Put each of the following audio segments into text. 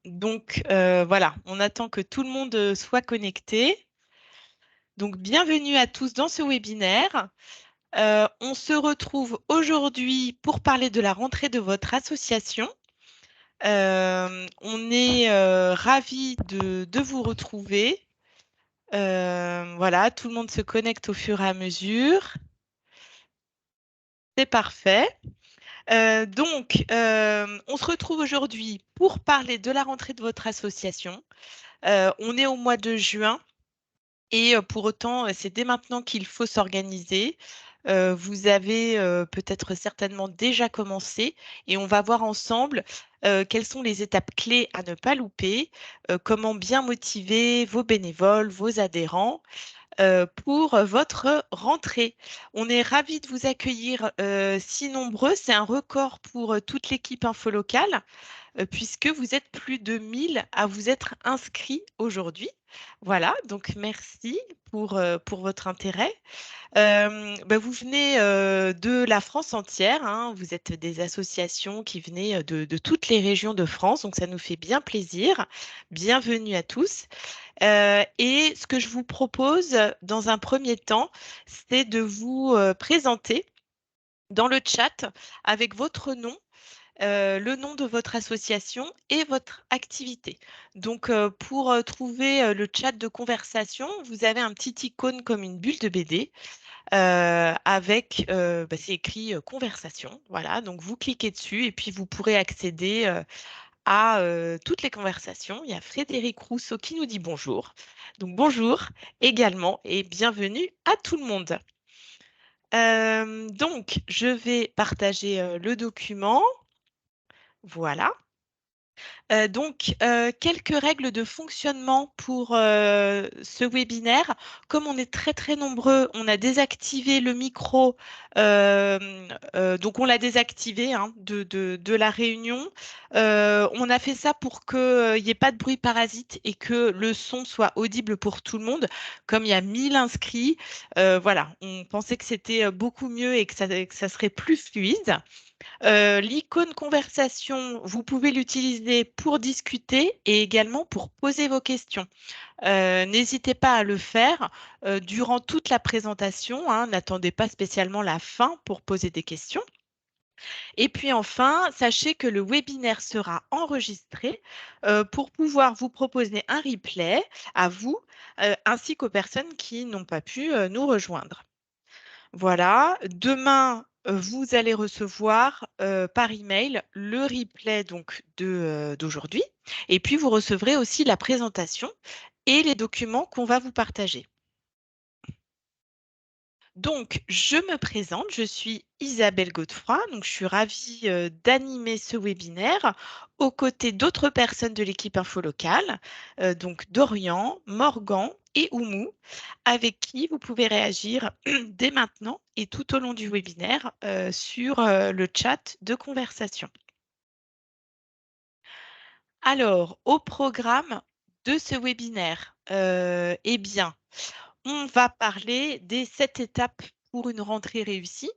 Donc, voilà, on attend que tout le monde soit connecté. Donc, bienvenue à tous dans ce webinaire. On se retrouve aujourd'hui pour parler de la rentrée de votre association. On est ravis de vous retrouver. Voilà, tout le monde se connecte au fur et à mesure. C'est parfait. On se retrouve aujourd'hui pour parler de la rentrée de votre association. On est au mois de juin. Et pour autant, c'est dès maintenant qu'il faut s'organiser. Vous avez peut-être certainement déjà commencé et on va voir ensemble quelles sont les étapes clés à ne pas louper, comment bien motiver vos bénévoles, vos adhérents pour votre rentrée. On est ravis de vous accueillir si nombreux. C'est un record pour toute l'équipe Info Locale puisque vous êtes plus de 1000 à vous être inscrits aujourd'hui. Voilà, donc merci pour votre intérêt. Vous venez de la France entière, hein. Vous êtes des associations qui venaient de toutes les régions de France, donc ça nous fait bien plaisir. Bienvenue à tous. Et ce que je vous propose dans un premier temps, c'est de vous présenter dans le chat avec votre nom le nom de votre association et votre activité. Donc, pour trouver le chat de conversation, vous avez un petit icône comme une bulle de BD avec, c'est écrit conversation. Voilà, donc vous cliquez dessus et puis vous pourrez accéder à toutes les conversations. Il y a Frédéric Rousseau qui nous dit bonjour. Donc, bonjour également et bienvenue à tout le monde. Donc, je vais partager le document. Voilà. Quelques règles de fonctionnement pour ce webinaire. Comme on est très très nombreux, on a désactivé le micro. Donc on l'a désactivé hein, de la réunion. On a fait ça pour qu'il n'y ait pas de bruit parasite et que le son soit audible pour tout le monde. Comme il y a 1000 inscrits, voilà, on pensait que c'était beaucoup mieux et que ça serait plus fluide. L'icône conversation, vous pouvez l'utiliser pour discuter et également pour poser vos questions. N'hésitez pas à le faire durant toute la présentation, hein. N'attendez pas spécialement la fin pour poser des questions. Et puis enfin, sachez que le webinaire sera enregistré pour pouvoir vous proposer un replay à vous ainsi qu'aux personnes qui n'ont pas pu nous rejoindre. Voilà, demain, vous allez recevoir par email le replay donc d'aujourd'hui. Et puis, vous recevrez aussi la présentation et les documents qu'on va vous partager. Donc, je me présente, je suis Isabelle Godefroy, donc je suis ravie d'animer ce webinaire aux côtés d'autres personnes de l'équipe Info Locale, donc Dorian, Morgan et Oumou, avec qui vous pouvez réagir dès maintenant et tout au long du webinaire sur le chat de conversation. Alors, au programme de ce webinaire, eh bien, on va parler des 7 étapes pour une rentrée réussie.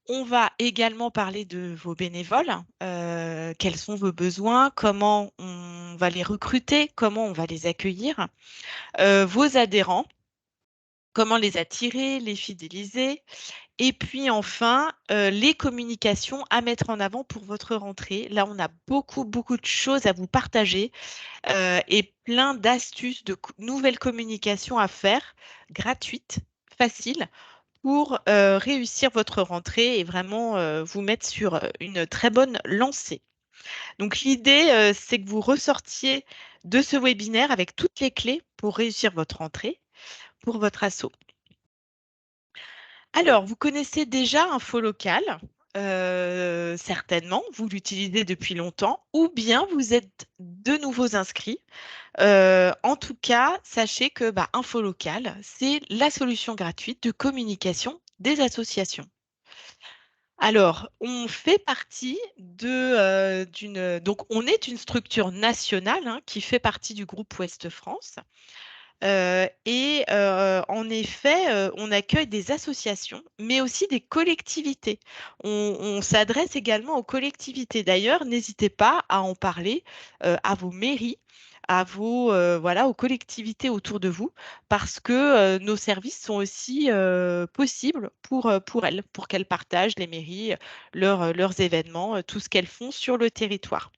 On va également parler de vos bénévoles, quels sont vos besoins, comment on va les recruter, comment on va les accueillir, vos adhérents, comment les attirer, les fidéliser, et puis enfin, les communications à mettre en avant pour votre rentrée. Là, on a beaucoup, beaucoup de choses à vous partager et plein d'astuces de nouvelles communications à faire, gratuites, faciles, pour réussir votre rentrée et vraiment vous mettre sur une très bonne lancée. Donc l'idée, c'est que vous ressortiez de ce webinaire avec toutes les clés pour réussir votre rentrée pour votre asso. Alors, vous connaissez déjà Info Local, certainement, vous l'utilisez depuis longtemps, ou bien vous êtes de nouveaux inscrits. En tout cas, sachez que Info Local, c'est la solution gratuite de communication des associations. Alors, on fait partie donc on est une structure nationale hein, qui fait partie du groupe Ouest France. En effet, on accueille des associations, mais aussi des collectivités. On s'adresse également aux collectivités. D'ailleurs, n'hésitez pas à en parler à vos mairies, voilà, aux collectivités autour de vous, parce que nos services sont aussi possibles pour elles, pour qu'elles partagent, les mairies, leurs événements, tout ce qu'elles font sur le territoire.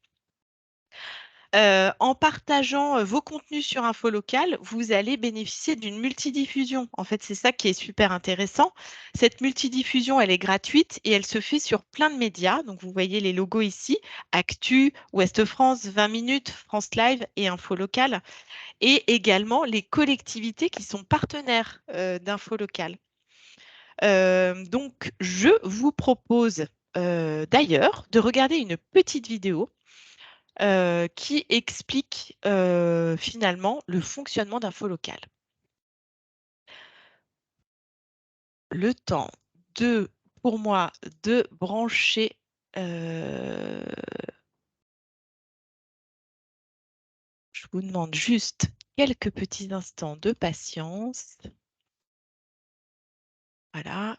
En partageant vos contenus sur Infolocal, vous allez bénéficier d'une multidiffusion. En fait, c'est ça qui est super intéressant. Cette multidiffusion, elle est gratuite et elle se fait sur plein de médias. Donc, vous voyez les logos ici, Actu, Ouest France, 20 minutes, France Live et Infolocal. Et également les collectivités qui sont partenaires d'Infolocal. Donc, je vous propose d'ailleurs de regarder une petite vidéo qui explique finalement le fonctionnement d'Infolocal. Le temps pour moi, de brancher. Je vous demande juste quelques petits instants de patience. Voilà.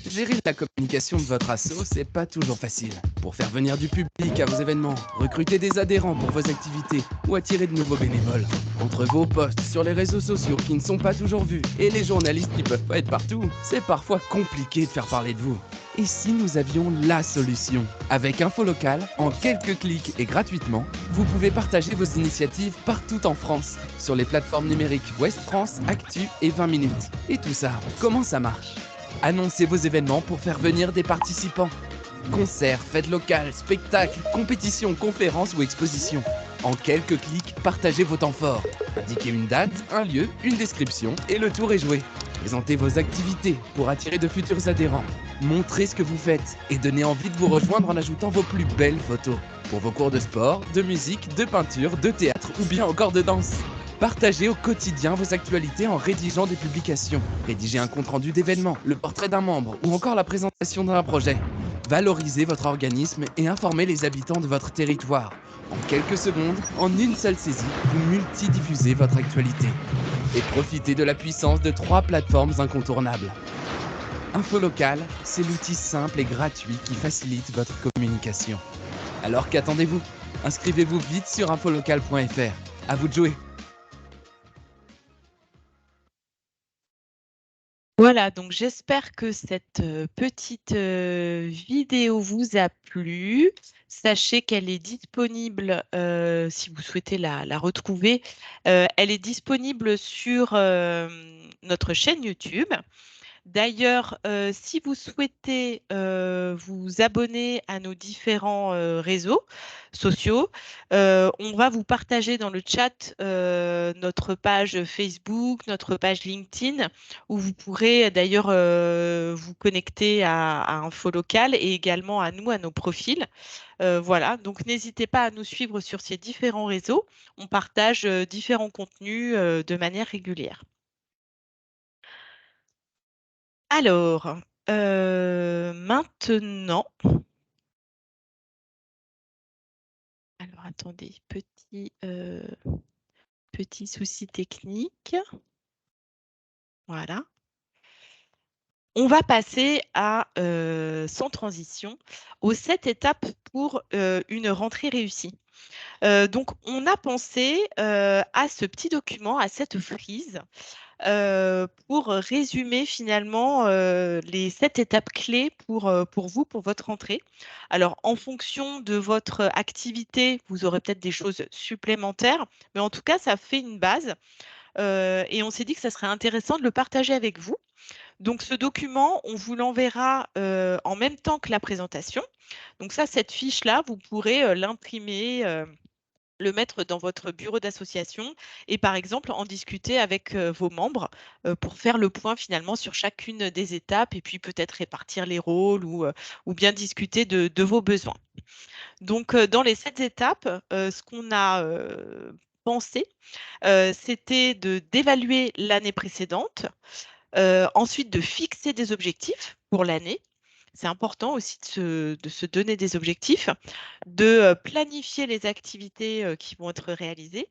Gérer la communication de votre asso, c'est pas toujours facile. Pour faire venir du public à vos événements, recruter des adhérents pour vos activités ou attirer de nouveaux bénévoles. Entre vos posts sur les réseaux sociaux qui ne sont pas toujours vus et les journalistes qui peuvent pas être partout, c'est parfois compliqué de faire parler de vous. Et si nous avions la solution? Avec Infolocal, en quelques clics et gratuitement, vous pouvez partager vos initiatives partout en France, sur les plateformes numériques Ouest France, Actu et 20 minutes. Et tout ça, comment ça marche? Annoncez vos événements pour faire venir des participants. Concerts, fêtes locales, spectacles, compétitions, conférences ou expositions. En quelques clics, partagez vos temps forts. Indiquez une date, un lieu, une description et le tour est joué. Présentez vos activités pour attirer de futurs adhérents. Montrez ce que vous faites et donnez envie de vous rejoindre en ajoutant vos plus belles photos. Pour vos cours de sport, de musique, de peinture, de théâtre ou bien encore de danse. Partagez au quotidien vos actualités en rédigeant des publications. Rédigez un compte-rendu d'événements, le portrait d'un membre ou encore la présentation d'un projet. Valorisez votre organisme et informez les habitants de votre territoire. En quelques secondes, en une seule saisie, vous multidiffusez votre actualité. Et profitez de la puissance de 3 plateformes incontournables. Infolocal, c'est l'outil simple et gratuit qui facilite votre communication. Alors qu'attendez-vous? Inscrivez-vous vite sur infolocal.fr. À vous de jouer! Voilà, donc j'espère que cette petite vidéo vous a plu. Sachez qu'elle est disponible, si vous souhaitez la retrouver, elle est disponible sur notre chaîne YouTube. D'ailleurs, si vous souhaitez vous abonner à nos différents réseaux sociaux, on va vous partager dans le chat notre page Facebook, notre page LinkedIn, où vous pourrez d'ailleurs vous connecter à Infolocal et également à nous, à nos profils. Voilà, donc n'hésitez pas à nous suivre sur ces différents réseaux. On partage différents contenus de manière régulière. Alors, maintenant, alors attendez, petit souci technique. Voilà. On va passer sans transition, aux 7 étapes pour une rentrée réussie. Donc, on a pensé à ce petit document, à cette frise, pour résumer finalement les 7 étapes clés pour vous, pour votre rentrée. Alors, en fonction de votre activité, vous aurez peut-être des choses supplémentaires, mais en tout cas, ça fait une base. Et on s'est dit que ça serait intéressant de le partager avec vous. Donc, ce document, on vous l'enverra en même temps que la présentation. Donc ça, cette fiche-là, vous pourrez l'imprimer, le mettre dans votre bureau d'association et par exemple en discuter avec vos membres pour faire le point finalement sur chacune des étapes et puis peut-être répartir les rôles ou bien discuter de vos besoins. Donc dans les 7 étapes, ce qu'on a pensé, c'était d'évaluer l'année précédente, ensuite de fixer des objectifs pour l'année, C'est important aussi de se donner des objectifs, de planifier les activités qui vont être réalisées.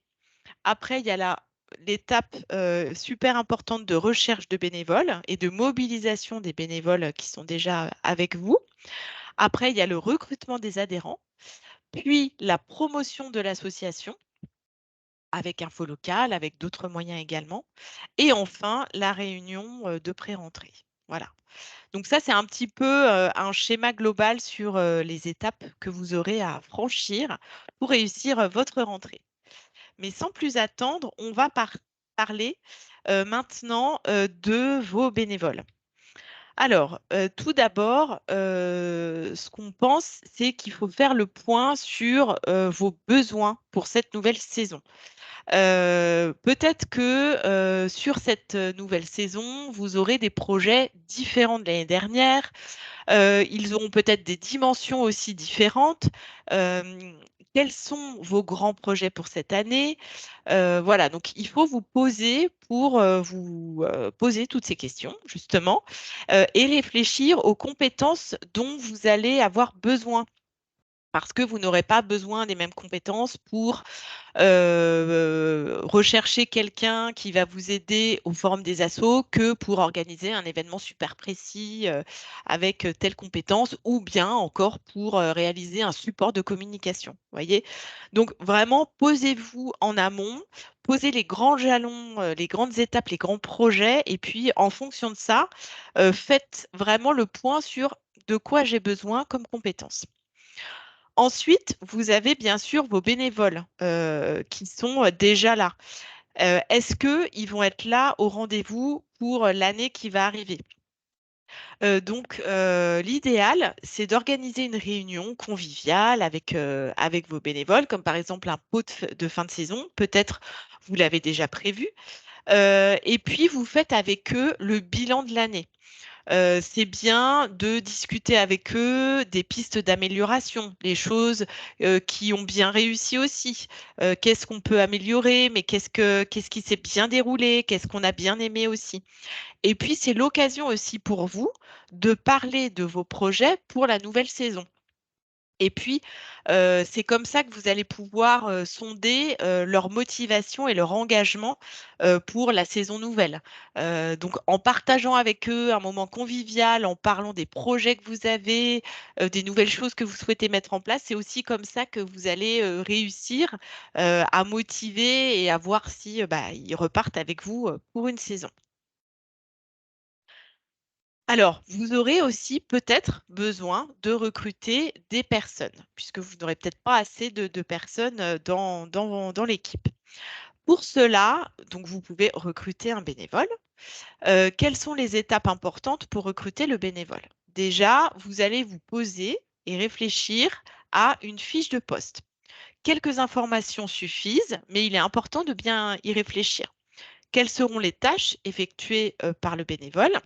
Après, il y a l'étape super importante de recherche de bénévoles et de mobilisation des bénévoles qui sont déjà avec vous. Après, il y a le recrutement des adhérents, puis la promotion de l'association avec info locale, avec d'autres moyens également. Et enfin, la réunion de pré-rentrée. Voilà. Donc ça, c'est un petit peu un schéma global sur les étapes que vous aurez à franchir pour réussir votre rentrée. Mais sans plus attendre, on va parler maintenant de vos bénévoles. Alors, tout d'abord, ce qu'on pense, c'est qu'il faut faire le point sur vos besoins pour cette nouvelle saison. Peut-être que sur cette nouvelle saison, vous aurez des projets différents de l'année dernière. Ils auront peut-être des dimensions aussi différentes. Quels sont vos grands projets pour cette année? Voilà, donc il faut vous poser pour vous poser toutes ces questions, justement, et réfléchir aux compétences dont vous allez avoir besoin. Parce que vous n'aurez pas besoin des mêmes compétences pour rechercher quelqu'un qui va vous aider au forum des assos que pour organiser un événement super précis avec telle compétence ou bien encore pour réaliser un support de communication. Voyez? Donc vraiment, posez-vous en amont, posez les grands jalons, les grandes étapes, les grands projets et puis en fonction de ça, faites vraiment le point sur de quoi j'ai besoin comme compétences. Ensuite, vous avez bien sûr vos bénévoles qui sont déjà là. Est-ce qu'ils vont être là au rendez-vous pour l'année qui va arriver? Donc, l'idéal, c'est d'organiser une réunion conviviale avec vos bénévoles, comme par exemple un pot de fin de saison. Peut-être vous l'avez déjà prévu. Et puis, vous faites avec eux le bilan de l'année. C'est bien de discuter avec eux des pistes d'amélioration, les choses qui ont bien réussi aussi. Qu'est-ce qu'on peut améliorer, mais qu'est-ce qui s'est bien déroulé, qu'est-ce qu'on a bien aimé aussi. Et puis, c'est l'occasion aussi pour vous de parler de vos projets pour la nouvelle saison. Et puis, c'est comme ça que vous allez pouvoir, sonder, leur motivation et leur engagement, pour la saison nouvelle. Donc en partageant avec eux un moment convivial, en parlant des projets que vous avez, des nouvelles choses que vous souhaitez mettre en place, c'est aussi comme ça que vous allez, réussir, à motiver et à voir si, bah, ils repartent avec vous, pour une saison. Alors, vous aurez aussi peut-être besoin de recruter des personnes, puisque vous n'aurez peut-être pas assez de personnes dans l'équipe. Pour cela, donc vous pouvez recruter un bénévole. Quelles sont les étapes importantes pour recruter le bénévole? Déjà, vous allez vous poser et réfléchir à une fiche de poste. Quelques informations suffisent, mais il est important de bien y réfléchir. Quelles seront les tâches effectuées par le bénévole?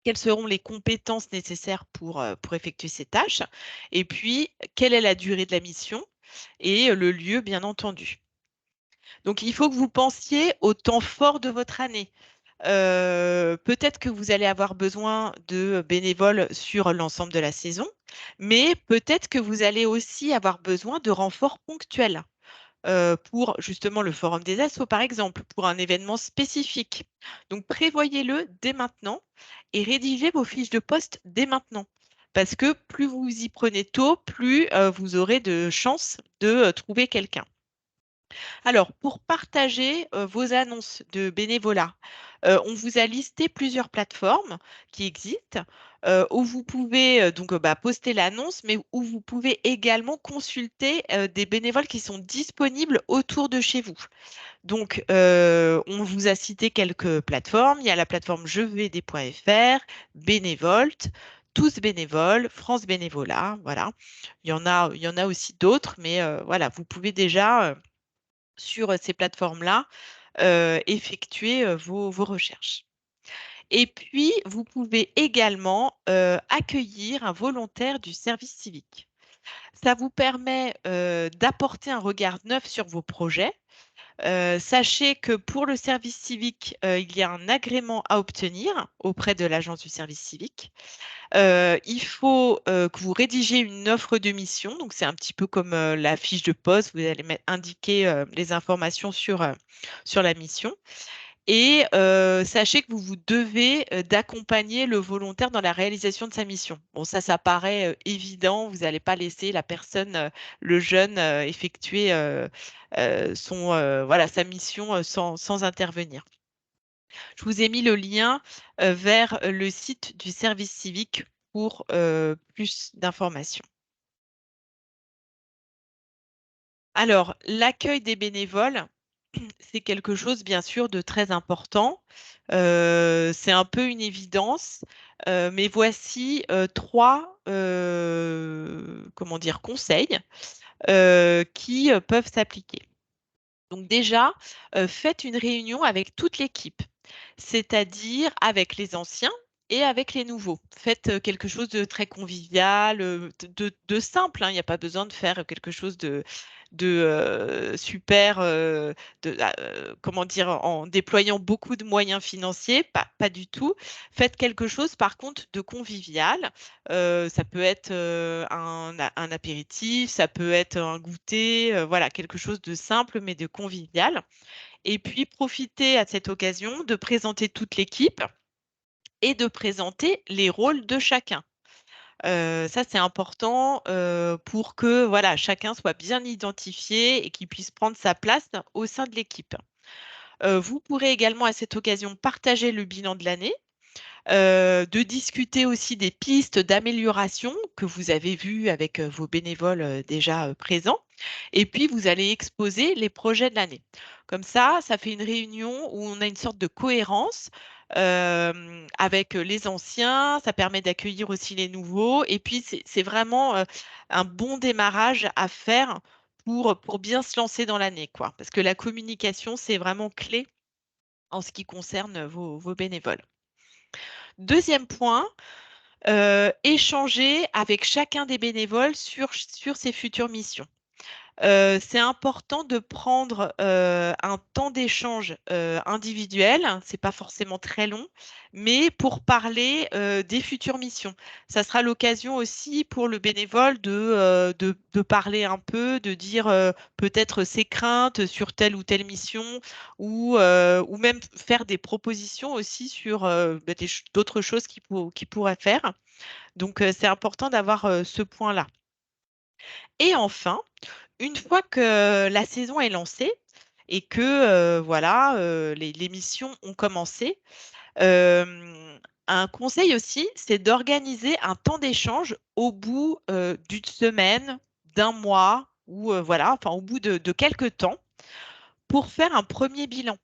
Quelles seront les compétences nécessaires pour effectuer ces tâches? Et puis, quelle est la durée de la mission? Et le lieu, bien entendu. Donc, il faut que vous pensiez au temps fort de votre année. Peut-être que vous allez avoir besoin de bénévoles sur l'ensemble de la saison, mais peut-être que vous allez aussi avoir besoin de renforts ponctuels pour justement le forum des assos, par exemple, pour un événement spécifique. Donc, prévoyez-le dès maintenant et rédigez vos fiches de poste dès maintenant. Parce que plus vous y prenez tôt, plus vous aurez de chances de trouver quelqu'un. Alors, pour partager vos annonces de bénévolat, on vous a listé plusieurs plateformes qui existent où vous pouvez donc bah, poster l'annonce, mais où vous pouvez également consulter des bénévoles qui sont disponibles autour de chez vous. Donc, on vous a cité quelques plateformes. Il y a la plateforme jevaider.fr, Bénévolte, Tous bénévoles, France Bénévolat, voilà. Il y en a aussi d'autres, mais voilà, vous pouvez déjà sur ces plateformes-là, effectuer vos recherches. Et puis, vous pouvez également accueillir un volontaire du service civique. Ça vous permet d'apporter un regard neuf sur vos projets, Sachez que pour le service civique, il y a un agrément à obtenir auprès de l'agence du service civique. Il faut que vous rédigiez une offre de mission. Donc, c'est un petit peu comme la fiche de poste. Vous allez indiquer les informations sur la mission. Et sachez que vous devez d'accompagner le volontaire dans la réalisation de sa mission. Bon, ça paraît évident. Vous n'allez pas laisser la personne, le jeune, effectuer voilà, sa mission sans intervenir. Je vous ai mis le lien vers le site du service civique pour plus d'informations. Alors, l'accueil des bénévoles, c'est quelque chose, bien sûr, de très important. C'est un peu une évidence, mais voici trois comment dire, conseils qui peuvent s'appliquer. Donc déjà, faites une réunion avec toute l'équipe, c'est-à-dire avec les anciens et avec les nouveaux. Faites quelque chose de très convivial, de simple, hein. Il n'y a pas besoin de faire quelque chose de super, comment dire, en déployant beaucoup de moyens financiers, pas du tout. Faites quelque chose, par contre, de convivial. Ça peut être un apéritif, ça peut être un goûter, voilà, quelque chose de simple mais de convivial. Et puis, profitez à cette occasion de présenter toute l'équipe et de présenter les rôles de chacun. Ça, c'est important pour que voilà, chacun soit bien identifié et qu'il puisse prendre sa place au sein de l'équipe. Vous pourrez également à cette occasion partager le bilan de l'année, de discuter aussi des pistes d'amélioration que vous avez vues avec vos bénévoles déjà présents. Et puis, vous allez exposer les projets de l'année. Comme ça fait une réunion où on a une sorte de cohérence avec les anciens. Ça permet d'accueillir aussi les nouveaux. Et puis, c'est vraiment un bon démarrage à faire pour bien se lancer dans l'année, quoi. Parce que la communication, c'est vraiment clé en ce qui concerne vos bénévoles. Deuxième point, échanger avec chacun des bénévoles sur ses futures missions. C'est important de prendre un temps d'échange individuel, c'est pas forcément très long, mais pour parler des futures missions. Ça sera l'occasion aussi pour le bénévole de parler un peu, de dire peut-être ses craintes sur telle ou telle mission, ou même faire des propositions aussi sur d'autres choses qu'il pourrait faire. Donc, c'est important d'avoir ce point-là. Et enfin, une fois que la saison est lancée et que voilà, les missions ont commencé, un conseil aussi, c'est d'organiser un temps d'échange au bout d'une semaine, d'un mois ou voilà, enfin au bout de quelques temps pour faire un premier bilan.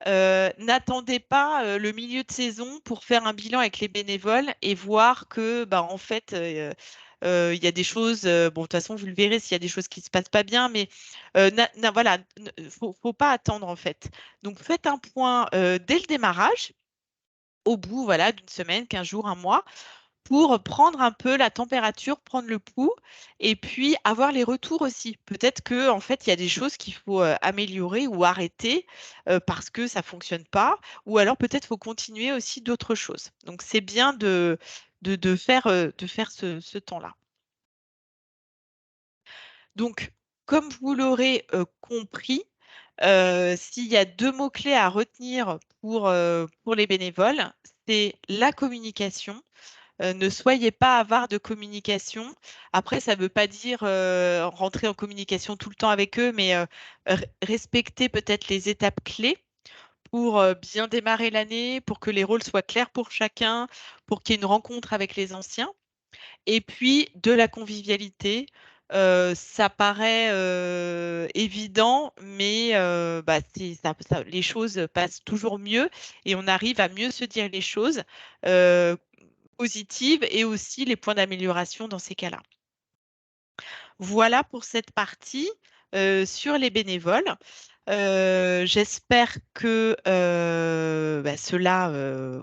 N'attendez pas le milieu de saison pour faire un bilan avec les bénévoles et voir que, bah, en fait, il y a des choses, bon, de toute façon, vous le verrez s'il y a des choses qui ne se passent pas bien, mais voilà, faut pas attendre en fait. Donc, faites un point dès le démarrage, au bout voilà, d'une semaine, 15 jours, un mois, pour prendre un peu la température, prendre le pouls et puis avoir les retours aussi. Peut-être que en fait, il y a des choses qu'il faut améliorer ou arrêter parce que ça fonctionne pas, ou alors peut-être faut continuer aussi d'autres choses. Donc c'est bien de faire ce temps-là. Donc, comme vous l'aurez compris, s'il y a deux mots-clés à retenir pour les bénévoles, c'est la communication. Ne soyez pas avare de communication. Après, ça ne veut pas dire rentrer en communication tout le temps avec eux, mais respecter peut-être les étapes clés pour bien démarrer l'année, pour que les rôles soient clairs pour chacun, pour qu'il y ait une rencontre avec les anciens. Et puis, de la convivialité. Ça paraît évident, mais bah, les choses passent toujours mieux et on arrive à mieux se dire les choses. Positives et aussi les points d'amélioration dans ces cas-là. Voilà pour cette partie sur les bénévoles. J'espère que bah, cela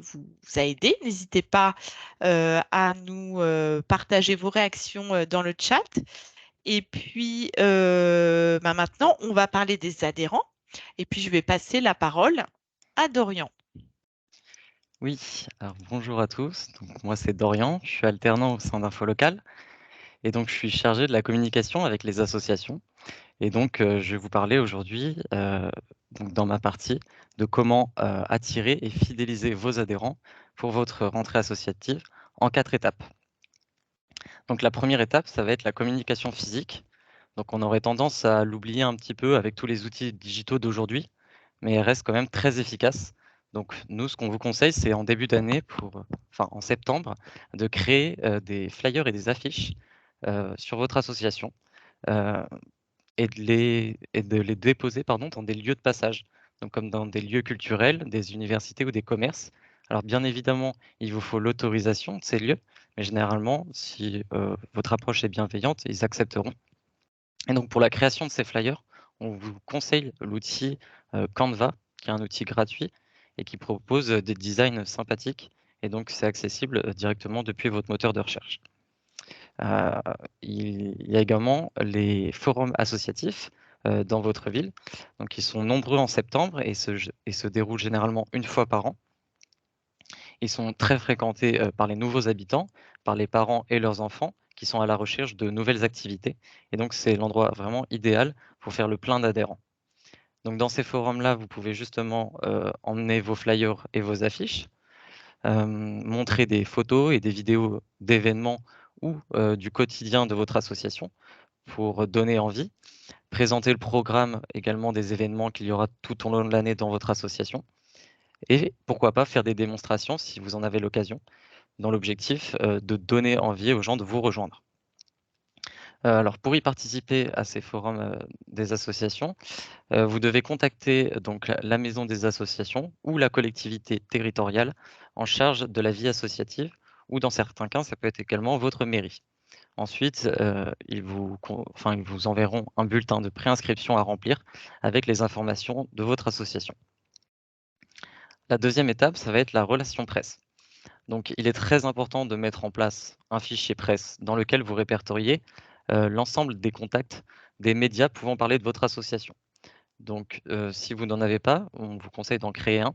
vous a aidé. N'hésitez pas à nous partager vos réactions dans le chat. Et puis bah, maintenant, on va parler des adhérents. Et puis, je vais passer la parole à Dorian. Oui, alors bonjour à tous. Donc, moi, c'est Dorian, je suis alternant au sein d'Info Local et donc je suis chargé de la communication avec les associations. Et donc, je vais vous parler aujourd'hui, donc dans ma partie, de comment attirer et fidéliser vos adhérents pour votre rentrée associative en 4 étapes. Donc, la première étape, ça va être la communication physique. Donc, on aurait tendance à l'oublier un petit peu avec tous les outils digitaux d'aujourd'hui, mais elle reste quand même très efficace. Donc, nous, ce qu'on vous conseille, c'est en début d'année, enfin en septembre, de créer des flyers et des affiches sur votre association et de les déposer dans des lieux de passage, donc comme dans des lieux culturels, des universités ou des commerces. Alors, bien évidemment, il vous faut l'autorisation de ces lieux, mais généralement, si votre approche est bienveillante, ils accepteront. Et donc, pour la création de ces flyers, on vous conseille l'outil Canva, qui est un outil gratuit et qui propose des designs sympathiques. Et donc, c'est accessible directement depuis votre moteur de recherche. Il y a également les forums associatifs dans votre ville. Donc, ils sont nombreux en septembre et se déroulent généralement une fois par an. Ils sont très fréquentés par les nouveaux habitants, par les parents et leurs enfants qui sont à la recherche de nouvelles activités. Et donc, c'est l'endroit vraiment idéal pour faire le plein d'adhérents. Donc, dans ces forums-là, vous pouvez justement emmener vos flyers et vos affiches, montrer des photos et des vidéos d'événements ou du quotidien de votre association pour donner envie, présenter le programme également des événements qu'il y aura tout au long de l'année dans votre association et pourquoi pas faire des démonstrations si vous en avez l'occasion, dans l'objectif de donner envie aux gens de vous rejoindre. Alors pour y participer à ces forums des associations, vous devez contacter donc la maison des associations ou la collectivité territoriale en charge de la vie associative ou dans certains cas, ça peut être également votre mairie. Ensuite, ils vous enverront un bulletin de préinscription à remplir avec les informations de votre association. La deuxième étape, ça va être la relation presse. Donc, il est très important de mettre en place un fichier presse dans lequel vous répertoriez l'ensemble des contacts des médias pouvant parler de votre association. Donc, si vous n'en avez pas, on vous conseille d'en créer un.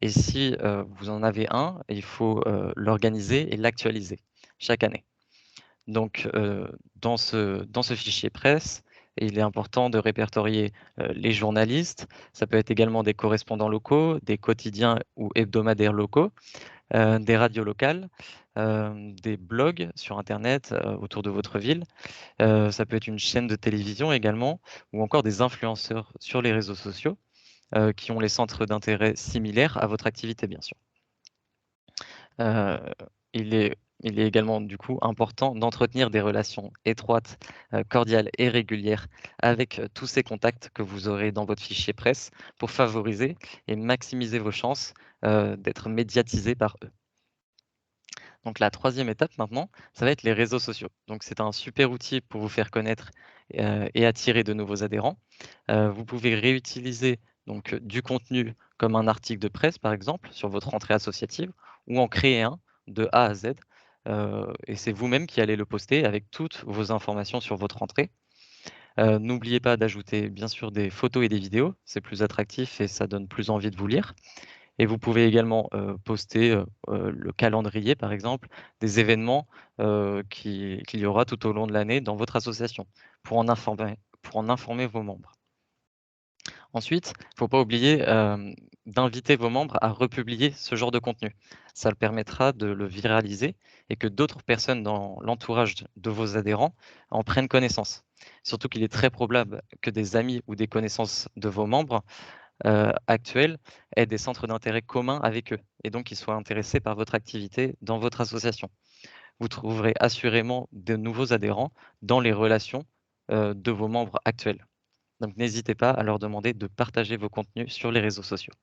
Et si vous en avez un, il faut l'organiser et l'actualiser chaque année. Donc, dans ce fichier presse, il est important de répertorier les journalistes. Ça peut être également des correspondants locaux, des quotidiens ou hebdomadaires locaux, des radios locales, des blogs sur internet autour de votre ville. Ça peut être une chaîne de télévision également, ou encore des influenceurs sur les réseaux sociaux qui ont les centres d'intérêt similaires à votre activité, bien sûr. Euh, il est, il est également du coup important d'entretenir des relations étroites, cordiales et régulières avec tous ces contacts que vous aurez dans votre fichier presse pour favoriser et maximiser vos chances d'être médiatisé par eux. Donc la troisième étape maintenant, ça va être les réseaux sociaux. Donc c'est un super outil pour vous faire connaître et attirer de nouveaux adhérents. Vous pouvez réutiliser donc du contenu comme un article de presse par exemple sur votre rentrée associative ou en créer un de A à Z. Et c'est vous-même qui allez le poster avec toutes vos informations sur votre rentrée. N'oubliez pas d'ajouter bien sûr des photos et des vidéos, c'est plus attractif et ça donne plus envie de vous lire. Et vous pouvez également poster le calendrier, par exemple, des événements qu'il y aura tout au long de l'année dans votre association pour en informer vos membres. Ensuite, il ne faut pas oublier d'inviter vos membres à republier ce genre de contenu. Ça le permettra de le viraliser et que d'autres personnes dans l'entourage de vos adhérents en prennent connaissance. Surtout qu'il est très probable que des amis ou des connaissances de vos membres actuels aient des centres d'intérêt communs avec eux et donc qu'ils soient intéressés par votre activité dans votre association. Vous trouverez assurément de nouveaux adhérents dans les relations de vos membres actuels. Donc n'hésitez pas à leur demander de partager vos contenus sur les réseaux sociaux.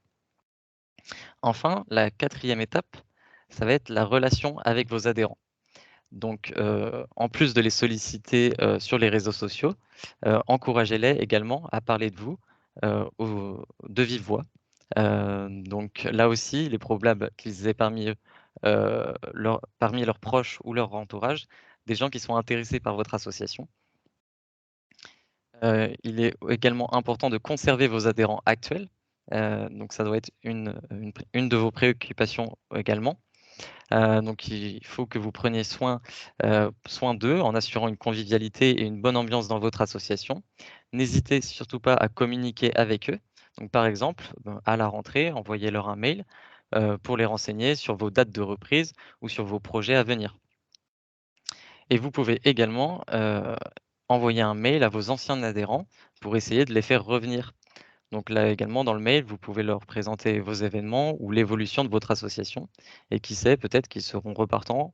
Enfin, la quatrième étape, ça va être la relation avec vos adhérents. Donc, en plus de les solliciter sur les réseaux sociaux, encouragez-les également à parler de vous de vive voix. Donc là aussi, il est probable qu'ils aient parmi eux, parmi leurs proches ou leur entourage, des gens qui sont intéressés par votre association. Il est également important de conserver vos adhérents actuels. Donc ça doit être une de vos préoccupations également. Donc il faut que vous preniez soin d'eux en assurant une convivialité et une bonne ambiance dans votre association. N'hésitez surtout pas à communiquer avec eux. Donc par exemple, à la rentrée, envoyez-leur un mail pour les renseigner sur vos dates de reprise ou sur vos projets à venir. Et vous pouvez également envoyer un mail à vos anciens adhérents pour essayer de les faire revenir. Donc là également, dans le mail, vous pouvez leur présenter vos événements ou l'évolution de votre association. Et qui sait, peut-être qu'ils seront partants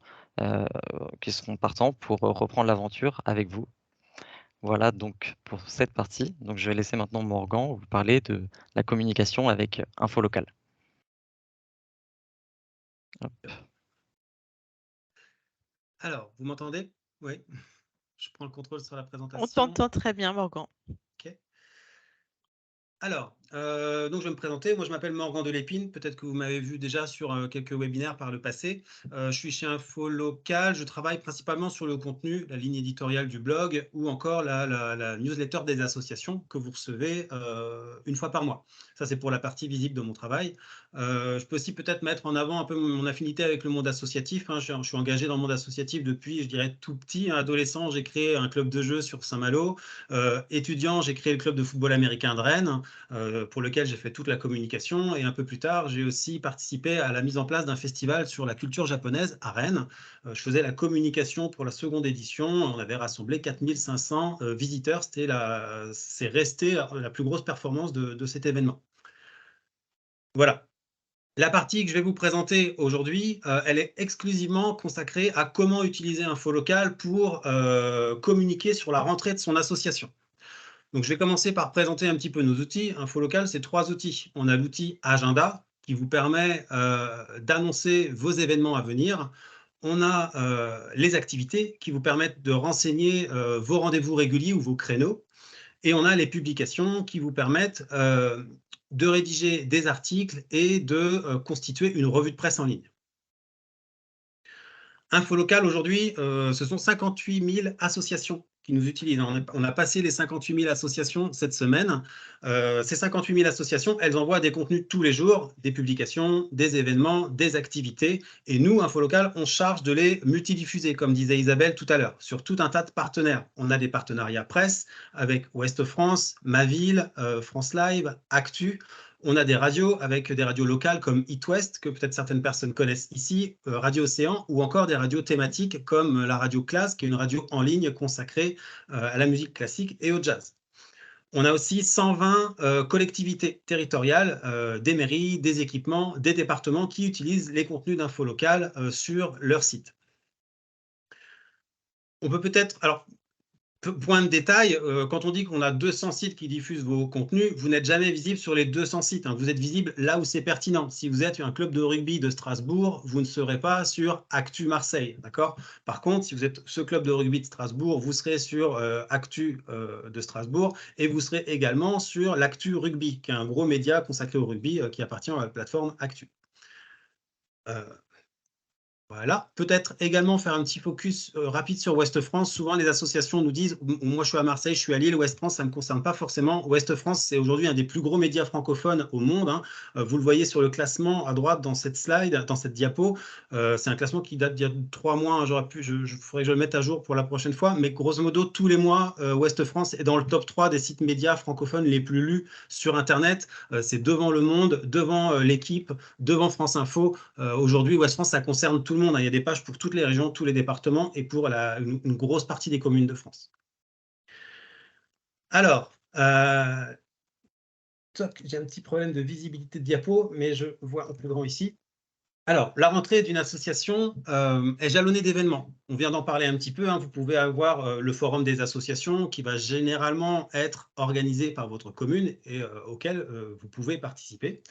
pour reprendre l'aventure avec vous. Voilà donc pour cette partie. Donc je vais laisser maintenant Morgan vous parler de la communication avec Infolocal. Hop. Alors, vous m'entendez? Oui. Je prends le contrôle sur la On présentation. t'entend très bien, Morgan. OK. Alors, donc je vais me présenter. Moi, je m'appelle Morgan Delépine. Peut-être que vous m'avez vu déjà sur quelques webinaires par le passé. Je suis chez Infolocal. Je travaille principalement sur le contenu, la ligne éditoriale du blog ou encore la newsletter des associations que vous recevez une fois par mois. Ça, c'est pour la partie visible de mon travail. Je peux aussi peut-être mettre en avant un peu mon affinité avec le monde associatif. Je suis engagé dans le monde associatif depuis, je dirais, tout petit. Adolescent, j'ai créé un club de jeu sur Saint-Malo. Étudiant, j'ai créé le club de football américain de Rennes. Pour lequel j'ai fait toute la communication. Et un peu plus tard, j'ai aussi participé à la mise en place d'un festival sur la culture japonaise à Rennes. Je faisais la communication pour la seconde édition. On avait rassemblé 4500 visiteurs. C'est resté la plus grosse performance de cet événement. Voilà. La partie que je vais vous présenter aujourd'hui, elle est exclusivement consacrée à comment utiliser Infolocal pour communiquer sur la rentrée de son association. Donc, je vais commencer par présenter un petit peu nos outils. Infolocal, c'est 3 outils. On a l'outil Agenda qui vous permet d'annoncer vos événements à venir. On a les activités qui vous permettent de renseigner vos rendez-vous réguliers ou vos créneaux. Et on a les publications qui vous permettent de rédiger des articles et de constituer une revue de presse en ligne. Infolocal, aujourd'hui, ce sont 58 000 associations qui nous utilisent. On a passé les 58 000 associations cette semaine. Ces 58 000 associations, elles envoient des contenus tous les jours, des publications, des événements, des activités. Et nous, Infolocal, on charge de les multidiffuser, comme disait Isabelle tout à l'heure, sur tout un tas de partenaires. On a des partenariats presse avec Ouest France, Ma Ville, France Live, Actu. On a des radios avec des radios locales comme It West, que peut-être certaines personnes connaissent ici, Radio Océan, ou encore des radios thématiques comme la radio Classe, qui est une radio en ligne consacrée à la musique classique et au jazz. On a aussi 120 collectivités territoriales, des mairies, des équipements, des départements qui utilisent les contenus d'Infolocal sur leur site. On peut peut-être... Alors, point de détail, quand on dit qu'on a 200 sites qui diffusent vos contenus, vous n'êtes jamais visible sur les 200 sites. Vous êtes visible là où c'est pertinent. Si vous êtes un club de rugby de Strasbourg, vous ne serez pas sur Actu Marseille. D'accord ? Par contre, si vous êtes ce club de rugby de Strasbourg, vous serez sur Actu de Strasbourg et vous serez également sur l'Actu Rugby, qui est un gros média consacré au rugby qui appartient à la plateforme Actu. Voilà, peut-être également faire un petit focus rapide sur Ouest France. Souvent, les associations nous disent, moi je suis à Marseille, je suis à Lille, Ouest France, ça ne me concerne pas forcément. Ouest France, c'est aujourd'hui un des plus gros médias francophones au monde. Vous le voyez sur le classement à droite dans cette slide, dans cette diapo. C'est un classement qui date d'il y a 3 mois. Faudrait que je le mette à jour pour la prochaine fois. Mais grosso modo, tous les mois, Ouest France est dans le top 3 des sites médias francophones les plus lus sur Internet. C'est devant Le Monde, devant L'Équipe, devant France Info. Aujourd'hui, Ouest France, ça concerne tout le monde. Il y a des pages pour toutes les régions, tous les départements et pour une grosse partie des communes de France. Alors, j'ai un petit problème de visibilité de diapo, mais je vois un peu grand ici. Alors, la rentrée d'une association est jalonnée d'événements. On vient d'en parler un petit peu. Vous pouvez avoir le forum des associations qui va généralement être organisé par votre commune et auquel vous pouvez participer.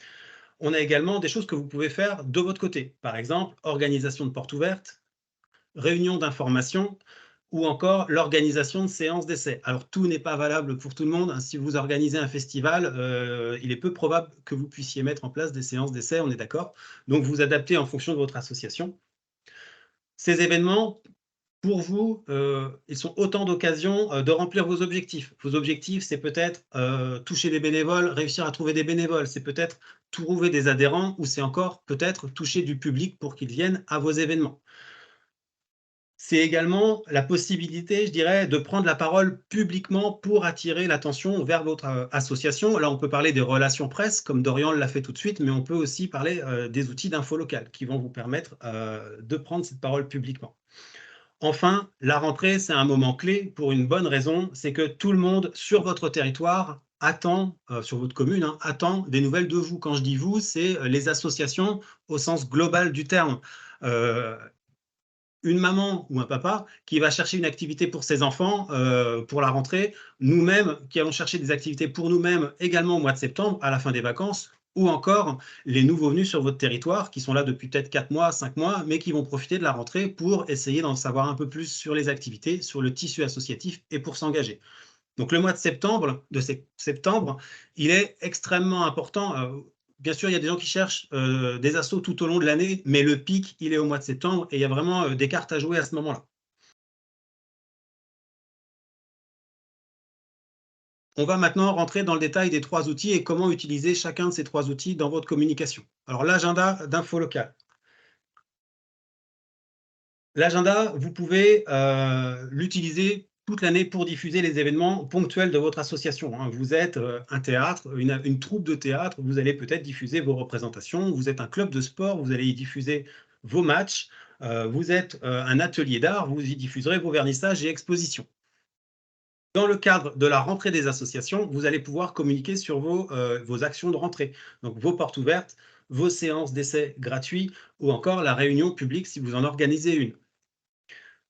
On a également des choses que vous pouvez faire de votre côté. Par exemple, organisation de portes ouvertes, réunion d'information ou encore l'organisation de séances d'essai. Alors, tout n'est pas valable pour tout le monde. Si vous organisez un festival, il est peu probable que vous puissiez mettre en place des séances d'essai, on est d'accord. Donc, vous adaptez en fonction de votre association. Ces événements, Pour vous, ils sont autant d'occasions de remplir vos objectifs. Vos objectifs, c'est peut-être toucher des bénévoles, réussir à trouver des bénévoles, c'est peut-être trouver des adhérents ou c'est encore peut-être toucher du public pour qu'ils viennent à vos événements. C'est également la possibilité, je dirais, de prendre la parole publiquement pour attirer l'attention vers votre association. Là, on peut parler des relations presse, comme Dorian l'a fait tout de suite, mais on peut aussi parler des outils d'info locale qui vont vous permettre de prendre cette parole publiquement. Enfin, la rentrée, c'est un moment clé pour une bonne raison, c'est que tout le monde sur votre territoire attend, sur votre commune, hein, attend des nouvelles de vous. Quand je dis vous, c'est les associations au sens global du terme. Une maman ou un papa qui va chercher une activité pour ses enfants pour la rentrée, nous-mêmes qui allons chercher des activités pour nous-mêmes également au mois de septembre, à la fin des vacances, ou encore les nouveaux venus sur votre territoire qui sont là depuis peut-être 4 mois, 5 mois, mais qui vont profiter de la rentrée pour essayer d'en savoir un peu plus sur les activités, sur le tissu associatif et pour s'engager. Donc le mois de septembre, il est extrêmement important. Bien sûr, il y a des gens qui cherchent des assos tout au long de l'année, mais le pic, il est au mois de septembre et il y a vraiment des cartes à jouer à ce moment-là. On va maintenant rentrer dans le détail des 3 outils et comment utiliser chacun de ces 3 outils dans votre communication. Alors, l'agenda d'info locale. L'agenda, vous pouvez l'utiliser toute l'année pour diffuser les événements ponctuels de votre association, hein. Vous êtes un théâtre, une troupe de théâtre, vous allez peut-être diffuser vos représentations. Vous êtes un club de sport, vous allez y diffuser vos matchs. Vous êtes un atelier d'art, vous y diffuserez vos vernissages et expositions. Dans le cadre de la rentrée des associations, vous allez pouvoir communiquer sur vos actions de rentrée, donc vos portes ouvertes, vos séances d'essai gratuits ou encore la réunion publique si vous en organisez une.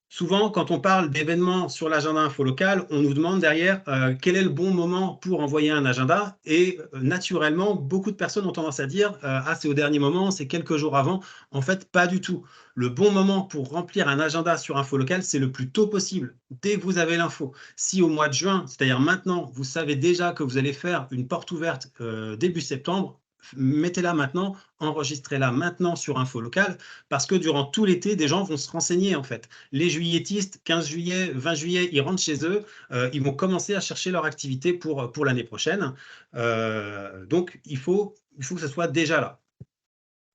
Souvent, quand on parle d'événements sur l'agenda info local, on nous demande derrière quel est le bon moment pour envoyer un agenda. Et naturellement, beaucoup de personnes ont tendance à dire ah, c'est au dernier moment, c'est quelques jours avant. En fait, pas du tout. Le bon moment pour remplir un agenda sur info local, c'est le plus tôt possible, dès que vous avez l'info. Si au mois de juin, c'est-à-dire maintenant, vous savez déjà que vous allez faire une porte ouverte début septembre, mettez-la maintenant, enregistrez-la maintenant sur info local, parce que durant tout l'été, des gens vont se renseigner en fait. Les juilletistes, 15 juillet, 20 juillet, ils rentrent chez eux, ils vont commencer à chercher leur activité pour l'année prochaine. Donc, il faut que ce soit déjà là.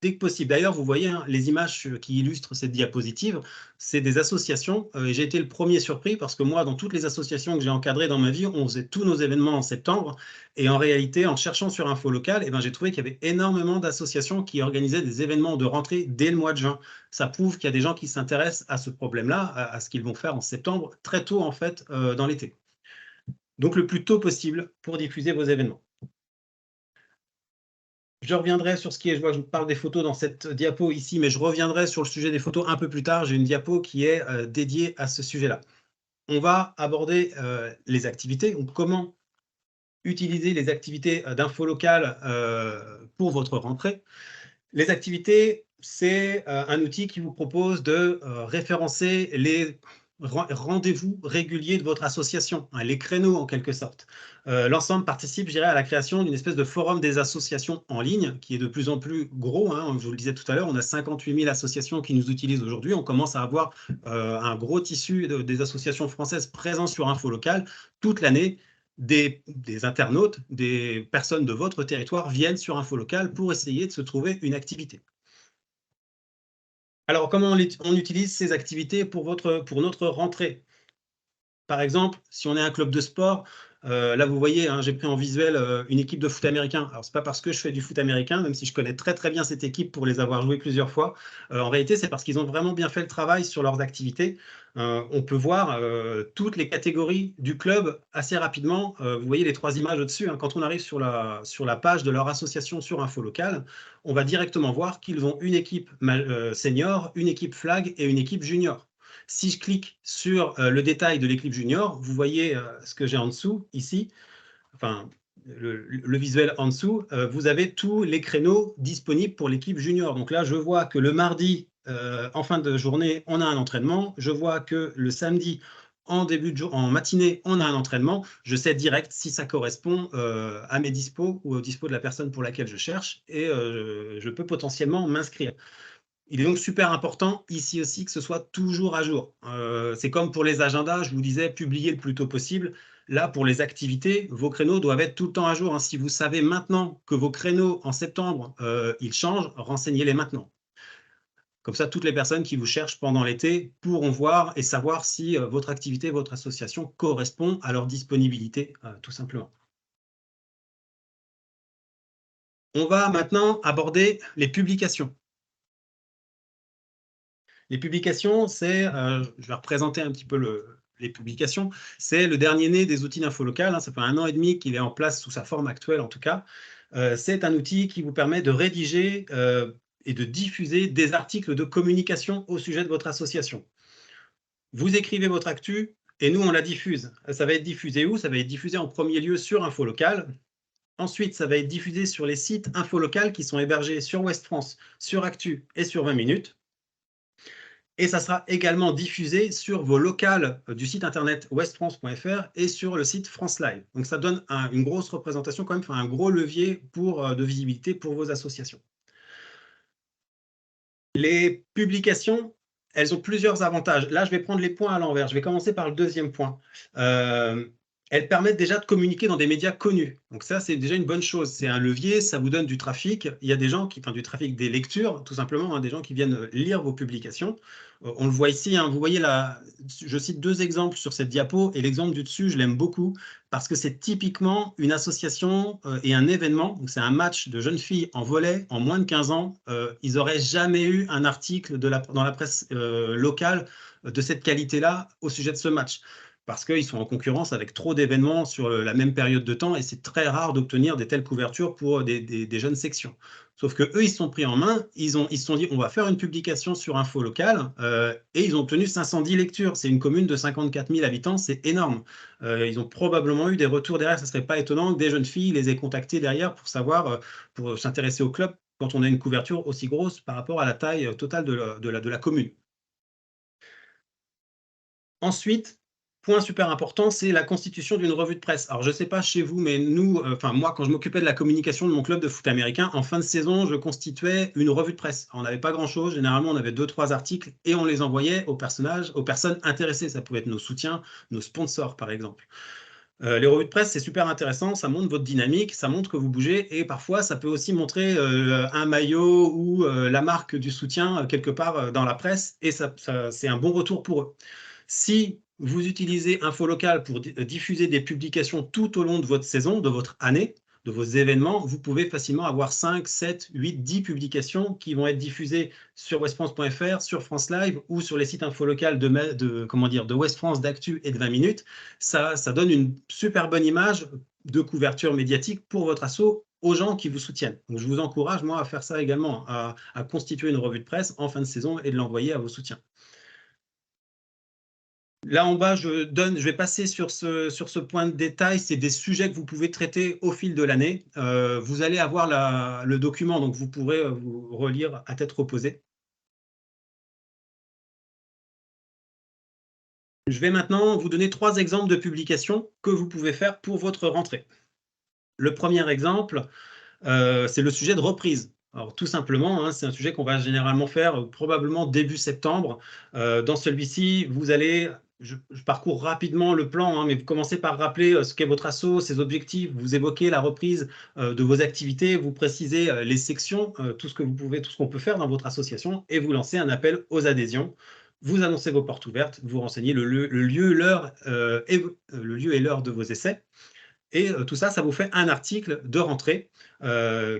Dès que possible. D'ailleurs, vous voyez hein, les images qui illustrent cette diapositive, c'est des associations. Et j'ai été le premier surpris parce que moi, dans toutes les associations que j'ai encadrées dans ma vie, on faisait tous nos événements en septembre. Et en réalité, en cherchant sur Info Local, j'ai trouvé qu'il y avait énormément d'associations qui organisaient des événements de rentrée dès le mois de juin. Ça prouve qu'il y a des gens qui s'intéressent à ce problème-là, à ce qu'ils vont faire en septembre, très tôt en fait, dans l'été. Donc le plus tôt possible pour diffuser vos événements. Je reviendrai sur ce qui est, je vois que je parle des photos dans cette diapo ici, mais je reviendrai sur le sujet des photos un peu plus tard. J'ai une diapo qui est dédiée à ce sujet-là. On va aborder les activités, donc comment utiliser les activités d'info locale pour votre rentrée. Les activités, c'est un outil qui vous propose de référencer les rendez-vous réguliers de votre association, hein, les créneaux en quelque sorte. L'ensemble participe, je dirais, à la création d'une espèce de forum des associations en ligne qui est de plus en plus gros, hein. Je vous le disais tout à l'heure, on a 58 000 associations qui nous utilisent aujourd'hui. On commence à avoir un gros tissu des associations françaises présentes sur Info Local toute l'année. Des internautes, des personnes de votre territoire viennent sur Info Local pour essayer de se trouver une activité. Alors, comment on utilise ces activités pour notre rentrée? Par exemple, si on est un club de sport, là vous voyez, hein, j'ai pris en visuel une équipe de foot américain. Alors, c'est pas parce que je fais du foot américain, même si je connais très très bien cette équipe pour les avoir joués plusieurs fois. En réalité, c'est parce qu'ils ont vraiment bien fait le travail sur leurs activités. On peut voir toutes les catégories du club assez rapidement. Vous voyez les 3 images au-dessus, hein. Quand on arrive sur la page de leur association sur Info Local, on va directement voir qu'ils ont une équipe senior, une équipe flag et une équipe junior. Si je clique sur le détail de l'équipe junior, vous voyez ce que j'ai en dessous, ici, enfin, le visuel en dessous, vous avez tous les créneaux disponibles pour l'équipe junior. Donc là, je vois que le mardi, en fin de journée, on a un entraînement. Je vois que le samedi, en matinée, on a un entraînement. Je sais direct si ça correspond à mes dispos ou aux dispos de la personne pour laquelle je cherche et je peux potentiellement m'inscrire. Il est donc super important ici aussi que ce soit toujours à jour. C'est comme pour les agendas, je vous disais, publiez le plus tôt possible. Là, pour les activités, vos créneaux doivent être tout le temps à jour. Si vous savez maintenant que vos créneaux en septembre, ils changent, renseignez-les maintenant. Comme ça, toutes les personnes qui vous cherchent pendant l'été pourront voir et savoir si votre activité, votre association correspond à leur disponibilité, tout simplement. On va maintenant aborder les publications. Les publications, je vais représenter un petit peu les publications, c'est le dernier né des outils d'info locale. Ça fait 1 an et demi qu'il est en place sous sa forme actuelle en tout cas. C'est un outil qui vous permet de rédiger et de diffuser des articles de communication au sujet de votre association. Vous écrivez votre actu et nous, on la diffuse. Ça va être diffusé où? Ça va être diffusé en premier lieu sur Info Local. Ensuite, ça va être diffusé sur les sites Info Local qui sont hébergés sur Ouest France, sur Actu et sur 20 minutes. Et ça sera également diffusé sur vos locales du site internet westfrance.fr et sur le site France Live. Donc ça donne une grosse représentation quand même, un gros levier de visibilité pour vos associations. Les publications, elles ont plusieurs avantages. Là, je vais prendre les points à l'envers. Je vais commencer par le deuxième point. Elles permettent déjà de communiquer dans des médias connus. Donc ça, c'est déjà une bonne chose. C'est un levier, ça vous donne du trafic. Il y a des gens du trafic, des lectures, tout simplement, des gens qui viennent lire vos publications. On le voit ici, vous voyez là, je cite 2 exemples sur cette diapo, et l'exemple du dessus, je l'aime beaucoup, parce que c'est typiquement une association et un événement. Donc c'est un match de jeunes filles en volley en moins de 15 ans. Ils n'auraient jamais eu un article dans la presse locale de cette qualité-là au sujet de ce match, parce qu'ils sont en concurrence avec trop d'événements sur la même période de temps, et c'est très rare d'obtenir des telles couvertures pour des jeunes sections. Sauf qu'eux, ils se sont pris en main, ils se sont dit, on va faire une publication sur Info Local, et ils ont obtenu 510 lectures. C'est une commune de 54 000 habitants, c'est énorme. Ils ont probablement eu des retours derrière, ça ne serait pas étonnant que des jeunes filles les aient contactés derrière pour savoir, pour s'intéresser au club, quand on a une couverture aussi grosse par rapport à la taille totale de la commune. Ensuite, point super important, c'est la constitution d'une revue de presse. Alors, je ne sais pas chez vous, mais nous, moi, quand je m'occupais de la communication de mon club de foot américain, en fin de saison, je constituais une revue de presse. On n'avait pas grand-chose. Généralement, on avait 2-3 articles et on les envoyait aux personnes intéressées. Ça pouvait être nos soutiens, nos sponsors, par exemple. Les revues de presse, c'est super intéressant. Ça montre votre dynamique, ça montre que vous bougez, et parfois, ça peut aussi montrer un maillot ou la marque du soutien quelque part dans la presse, et c'est un bon retour pour eux. Si vous utilisez Info Local pour diffuser des publications tout au long de votre saison, de votre année, de vos événements, vous pouvez facilement avoir 5, 7, 8, 10 publications qui vont être diffusées sur westfrance.fr, sur France Live ou sur les sites Info Local de Ouest France, d'Actu et de 20 minutes. Ça donne une super bonne image de couverture médiatique pour votre asso aux gens qui vous soutiennent. Donc, je vous encourage, moi, à faire ça également, à constituer une revue de presse en fin de saison et de l'envoyer à vos soutiens. Là en bas, je vais passer sur ce point de détail. C'est des sujets que vous pouvez traiter au fil de l'année. Vous allez avoir le document, donc vous pourrez vous relire à tête reposée. Je vais maintenant vous donner 3 exemples de publications que vous pouvez faire pour votre rentrée. Le premier exemple, c'est le sujet de reprise. Alors, tout simplement, c'est un sujet qu'on va généralement faire probablement début septembre. Dans celui-ci, vous allez, je parcours rapidement le plan, mais vous commencez par rappeler ce qu'est votre asso, ses objectifs, vous évoquez la reprise de vos activités, vous précisez les sections, tout ce qu'on peut faire dans votre association, et vous lancez un appel aux adhésions. Vous annoncez vos portes ouvertes, vous renseignez le lieu, l'heure et l'heure de vos essais. Et tout ça, ça vous fait un article de rentrée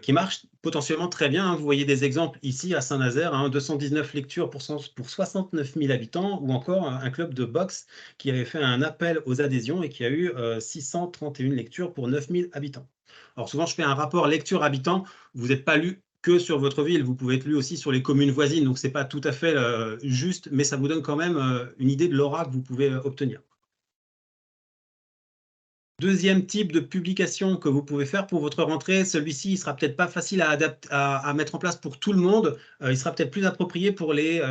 qui marche potentiellement très bien. Vous voyez des exemples ici à Saint-Nazaire, 219 lectures pour 69 000 habitants, ou encore un club de boxe qui avait fait un appel aux adhésions et qui a eu 631 lectures pour 9 000 habitants. Alors souvent, je fais un rapport lecture-habitant. Vous n'êtes pas lu que sur votre ville, vous pouvez être lu aussi sur les communes voisines, donc ce n'est pas tout à fait juste, mais ça vous donne quand même une idée de l'aura que vous pouvez obtenir. Deuxième type de publication que vous pouvez faire pour votre rentrée, celui-ci, il sera peut-être pas facile à mettre en place pour tout le monde. Il sera peut-être plus approprié pour les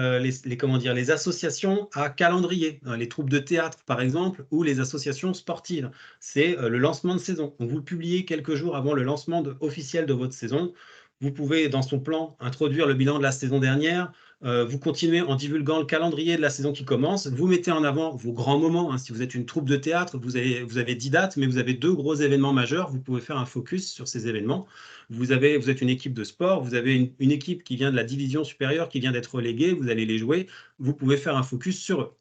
associations à calendrier, les troupes de théâtre par exemple, ou les associations sportives. C'est le lancement de saison. Donc, vous le publiez quelques jours avant le lancement officiel de votre saison. Vous pouvez, dans son plan, introduire le bilan de la saison dernière, Vous continuez en divulguant le calendrier de la saison qui commence. Vous mettez en avant vos grands moments. Si vous êtes une troupe de théâtre, vous avez 10 dates, mais vous avez 2 gros événements majeurs. Vous pouvez faire un focus sur ces événements. Vous êtes une équipe de sport. Vous avez une équipe qui vient de la division supérieure, qui vient d'être reléguée. Vous allez les jouer. Vous pouvez faire un focus sur eux.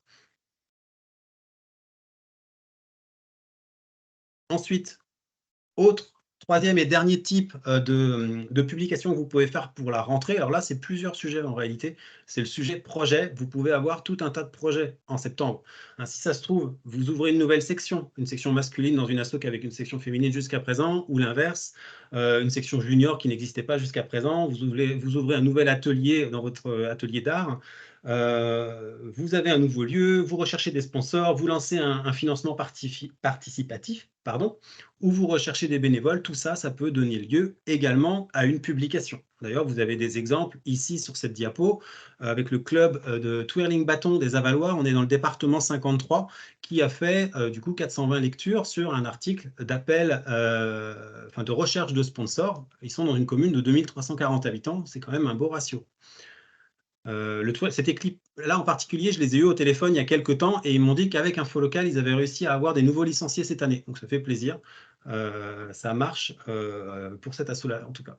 Ensuite, troisième et dernier type de publication que vous pouvez faire pour la rentrée. Alors là, c'est plusieurs sujets en réalité. C'est le sujet projet. Vous pouvez avoir tout un tas de projets en septembre. Si ça se trouve, vous ouvrez une nouvelle section, une section masculine dans une asso avec une section féminine jusqu'à présent, ou l'inverse, une section junior qui n'existait pas jusqu'à présent. Vous ouvrez un nouvel atelier dans votre atelier d'art. Vous avez un nouveau lieu, vous recherchez des sponsors, vous lancez un financement participatif, ou vous recherchez des bénévoles. Tout ça, ça peut donner lieu également à une publication. D'ailleurs, vous avez des exemples ici sur cette diapo, avec le club de Twirling Bâton des Avalois. On est dans le département 53, qui a fait du coup 420 lectures sur un article d'appel, de recherche de sponsors. Ils sont dans une commune de 2340 habitants, c'est quand même un beau ratio. C'était là en particulier, je les ai eus au téléphone il y a quelques temps et ils m'ont dit qu'avec Info Local, ils avaient réussi à avoir des nouveaux licenciés cette année. Donc ça fait plaisir. Ça marche pour cet asso-là en tout cas.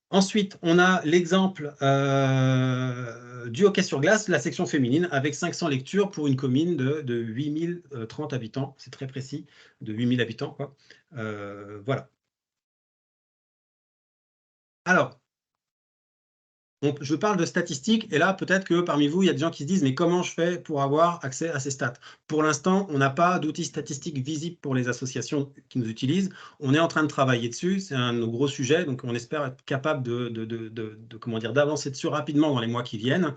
Ensuite, on a l'exemple du hockey sur glace, la section féminine, avec 500 lectures pour une commune de 8030 habitants. C'est très précis, de 8000 habitants, quoi. Voilà. Alors, je parle de statistiques, et là, peut-être que parmi vous, il y a des gens qui se disent « Mais comment je fais pour avoir accès à ces stats ?» Pour l'instant, on n'a pas d'outils statistiques visibles pour les associations qui nous utilisent. On est en train de travailler dessus, c'est un de nos gros sujets, donc on espère être capable d'avancer dessus rapidement dans les mois qui viennent.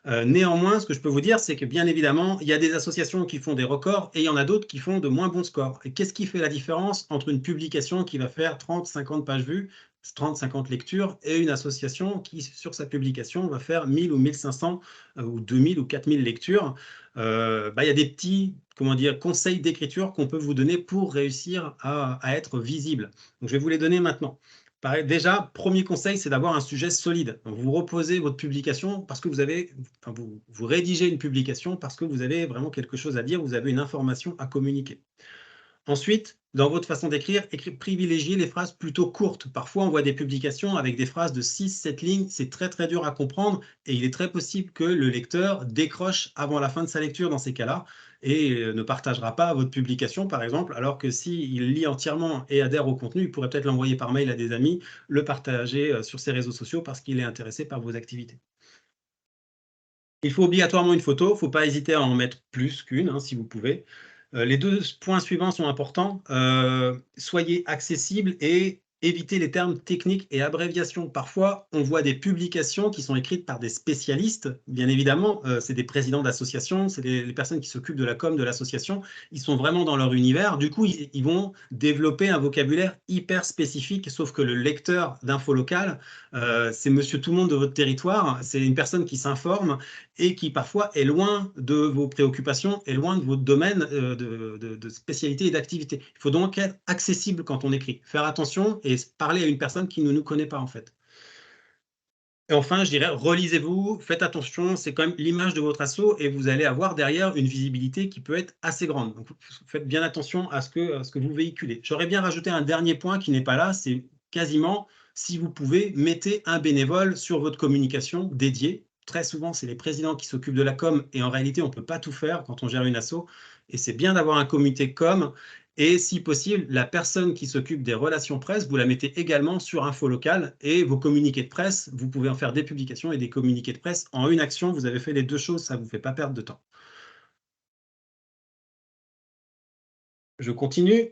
Néanmoins, ce que je peux vous dire, c'est que bien évidemment, il y a des associations qui font des records et il y en a d'autres qui font de moins bons scores. Et qu'est-ce qui fait la différence entre une publication qui va faire 30, 50 pages vues, 30, 50 lectures, et une association qui, sur sa publication, va faire 1000 ou 1500 ou 2000 ou 4000 lectures? Il y a des petits conseils d'écriture qu'on peut vous donner pour réussir à être visible. Donc, je vais vous les donner maintenant. Déjà, premier conseil, c'est d'avoir un sujet solide. Donc, vous reposez votre publication parce que vous rédigez une publication parce que vous avez vraiment quelque chose à dire, vous avez une information à communiquer. Ensuite, dans votre façon d'écrire, privilégiez les phrases plutôt courtes. Parfois, on voit des publications avec des phrases de 6-7 lignes. C'est très, très dur à comprendre et il est très possible que le lecteur décroche avant la fin de sa lecture dans ces cas-là et ne partagera pas votre publication, par exemple, alors que s'il lit entièrement et adhère au contenu, il pourrait peut-être l'envoyer par mail à des amis, le partager sur ses réseaux sociaux parce qu'il est intéressé par vos activités. Il faut obligatoirement une photo, il ne faut pas hésiter à en mettre plus qu'une, si vous pouvez. Les 2 points suivants sont importants. Soyez accessible et évitez les termes techniques et abréviations. Parfois, on voit des publications qui sont écrites par des spécialistes. Bien évidemment, c'est des présidents d'associations, c'est les personnes qui s'occupent de la com de l'association. Ils sont vraiment dans leur univers. Du coup, ils vont développer un vocabulaire hyper spécifique, sauf que le lecteur d'Info Local, c'est monsieur tout le monde de votre territoire. C'est une personne qui s'informe et qui parfois est loin de vos préoccupations, est loin de votre domaine de spécialité et d'activité. Il faut donc être accessible quand on écrit, faire attention et parler à une personne qui ne nous connaît pas en fait. Et enfin, je dirais, relisez-vous, faites attention, c'est quand même l'image de votre asso et vous allez avoir derrière une visibilité qui peut être assez grande. Donc, faites bien attention à ce que vous véhiculez. J'aurais bien rajouté un dernier point qui n'est pas là, c'est quasiment, si vous pouvez, mettez un bénévole sur votre communication dédiée. Très souvent, c'est les présidents qui s'occupent de la com et en réalité, on ne peut pas tout faire quand on gère une asso. Et c'est bien d'avoir un comité com. Et si possible, la personne qui s'occupe des relations presse, vous la mettez également sur Info Local et vos communiqués de presse, vous pouvez en faire des publications et des communiqués de presse en une action. Vous avez fait les 2 choses, ça ne vous fait pas perdre de temps. Je continue.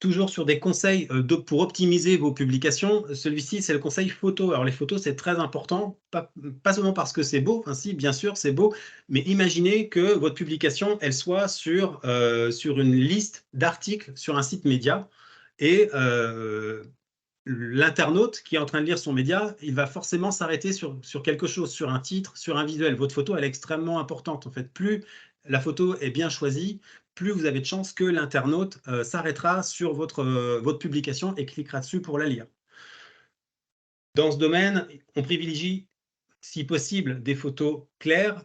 Toujours sur des conseils pour optimiser vos publications. Celui-ci, c'est le conseil photo. Alors, les photos, c'est très important, pas seulement parce que c'est beau, si, bien sûr, c'est beau, mais imaginez que votre publication, elle soit sur une liste d'articles sur un site média et l'internaute qui est en train de lire son média, il va forcément s'arrêter sur quelque chose, sur un titre, sur un visuel. Votre photo, elle est extrêmement importante. En fait, plus la photo est bien choisie, plus vous avez de chances que l'internaute s'arrêtera sur votre publication et cliquera dessus pour la lire. Dans ce domaine, on privilégie si possible, des photos claires,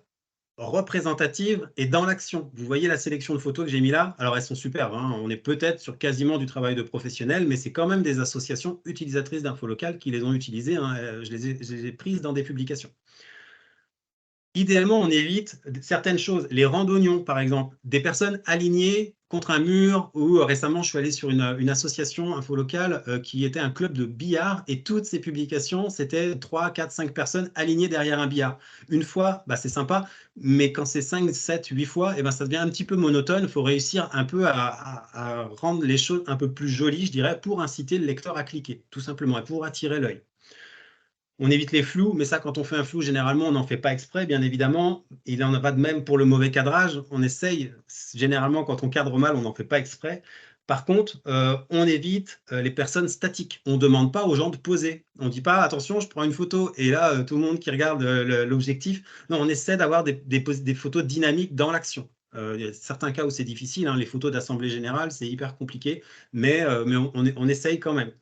représentatives et dans l'action. Vous voyez la sélection de photos que j'ai mis là? Alors, elles sont superbes, hein. On est peut-être sur quasiment du travail de professionnel, mais c'est quand même des associations utilisatrices d'info locales qui les ont utilisées, hein. Je les ai prises dans des publications. Idéalement, on évite certaines choses, les randonnions par exemple, des personnes alignées contre un mur, ou récemment je suis allé sur une association info locale qui était un club de billard, et toutes ces publications, c'était 3, 4, 5 personnes alignées derrière un billard. Une fois, bah, c'est sympa, mais quand c'est 5, 7, 8 fois, ça devient un petit peu monotone. Il faut réussir un peu à rendre les choses un peu plus jolies, je dirais, pour inciter le lecteur à cliquer, tout simplement, et pour attirer l'œil. On évite les flous, mais ça, quand on fait un flou, généralement, on n'en fait pas exprès, bien évidemment. Il n'en a pas de même pour le mauvais cadrage. On essaye, généralement, quand on cadre mal, on n'en fait pas exprès. Par contre, on évite les personnes statiques. On ne demande pas aux gens de poser. On ne dit pas, attention, je prends une photo, et là, tout le monde qui regarde l'objectif. Non, on essaie d'avoir des photos dynamiques dans l'action. Il y a certains cas où c'est difficile, hein, les photos d'assemblée générale, c'est hyper compliqué, mais on essaye quand même.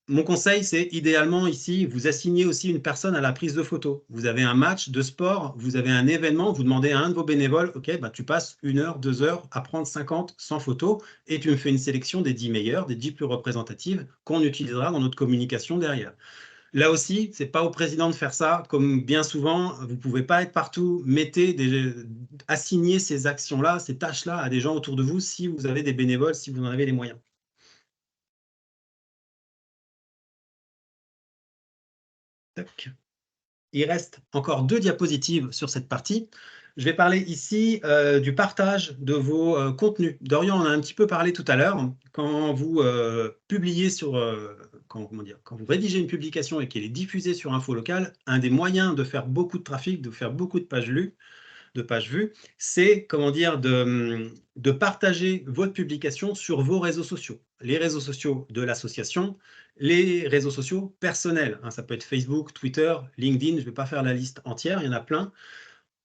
Mon conseil, c'est idéalement ici, vous assignez aussi une personne à la prise de photo. Vous avez un match de sport, vous avez un événement, vous demandez à un de vos bénévoles, OK, bah, tu passes 1 heure, 2 heures à prendre 50, 100 photos, et tu me fais une sélection des 10 meilleures, des 10 plus représentatives qu'on utilisera dans notre communication derrière. Là aussi, ce n'est pas au président de faire ça, comme bien souvent, vous ne pouvez pas être partout. Assignez ces actions-là, ces tâches-là à des gens autour de vous si vous avez des bénévoles, si vous en avez les moyens. Tac. Il reste encore 2 diapositives sur cette partie. Je vais parler ici du partage de vos contenus. Dorian en a un petit peu parlé tout à l'heure. Quand vous publiez quand vous rédigez une publication et qu'elle est diffusée sur Info Locale, un des moyens de faire beaucoup de trafic, de faire beaucoup de pages vues, c'est de partager votre publication sur vos réseaux sociaux. Les réseaux sociaux de l'association, les réseaux sociaux personnels, hein, ça peut être Facebook, Twitter, LinkedIn, je ne vais pas faire la liste entière, il y en a plein.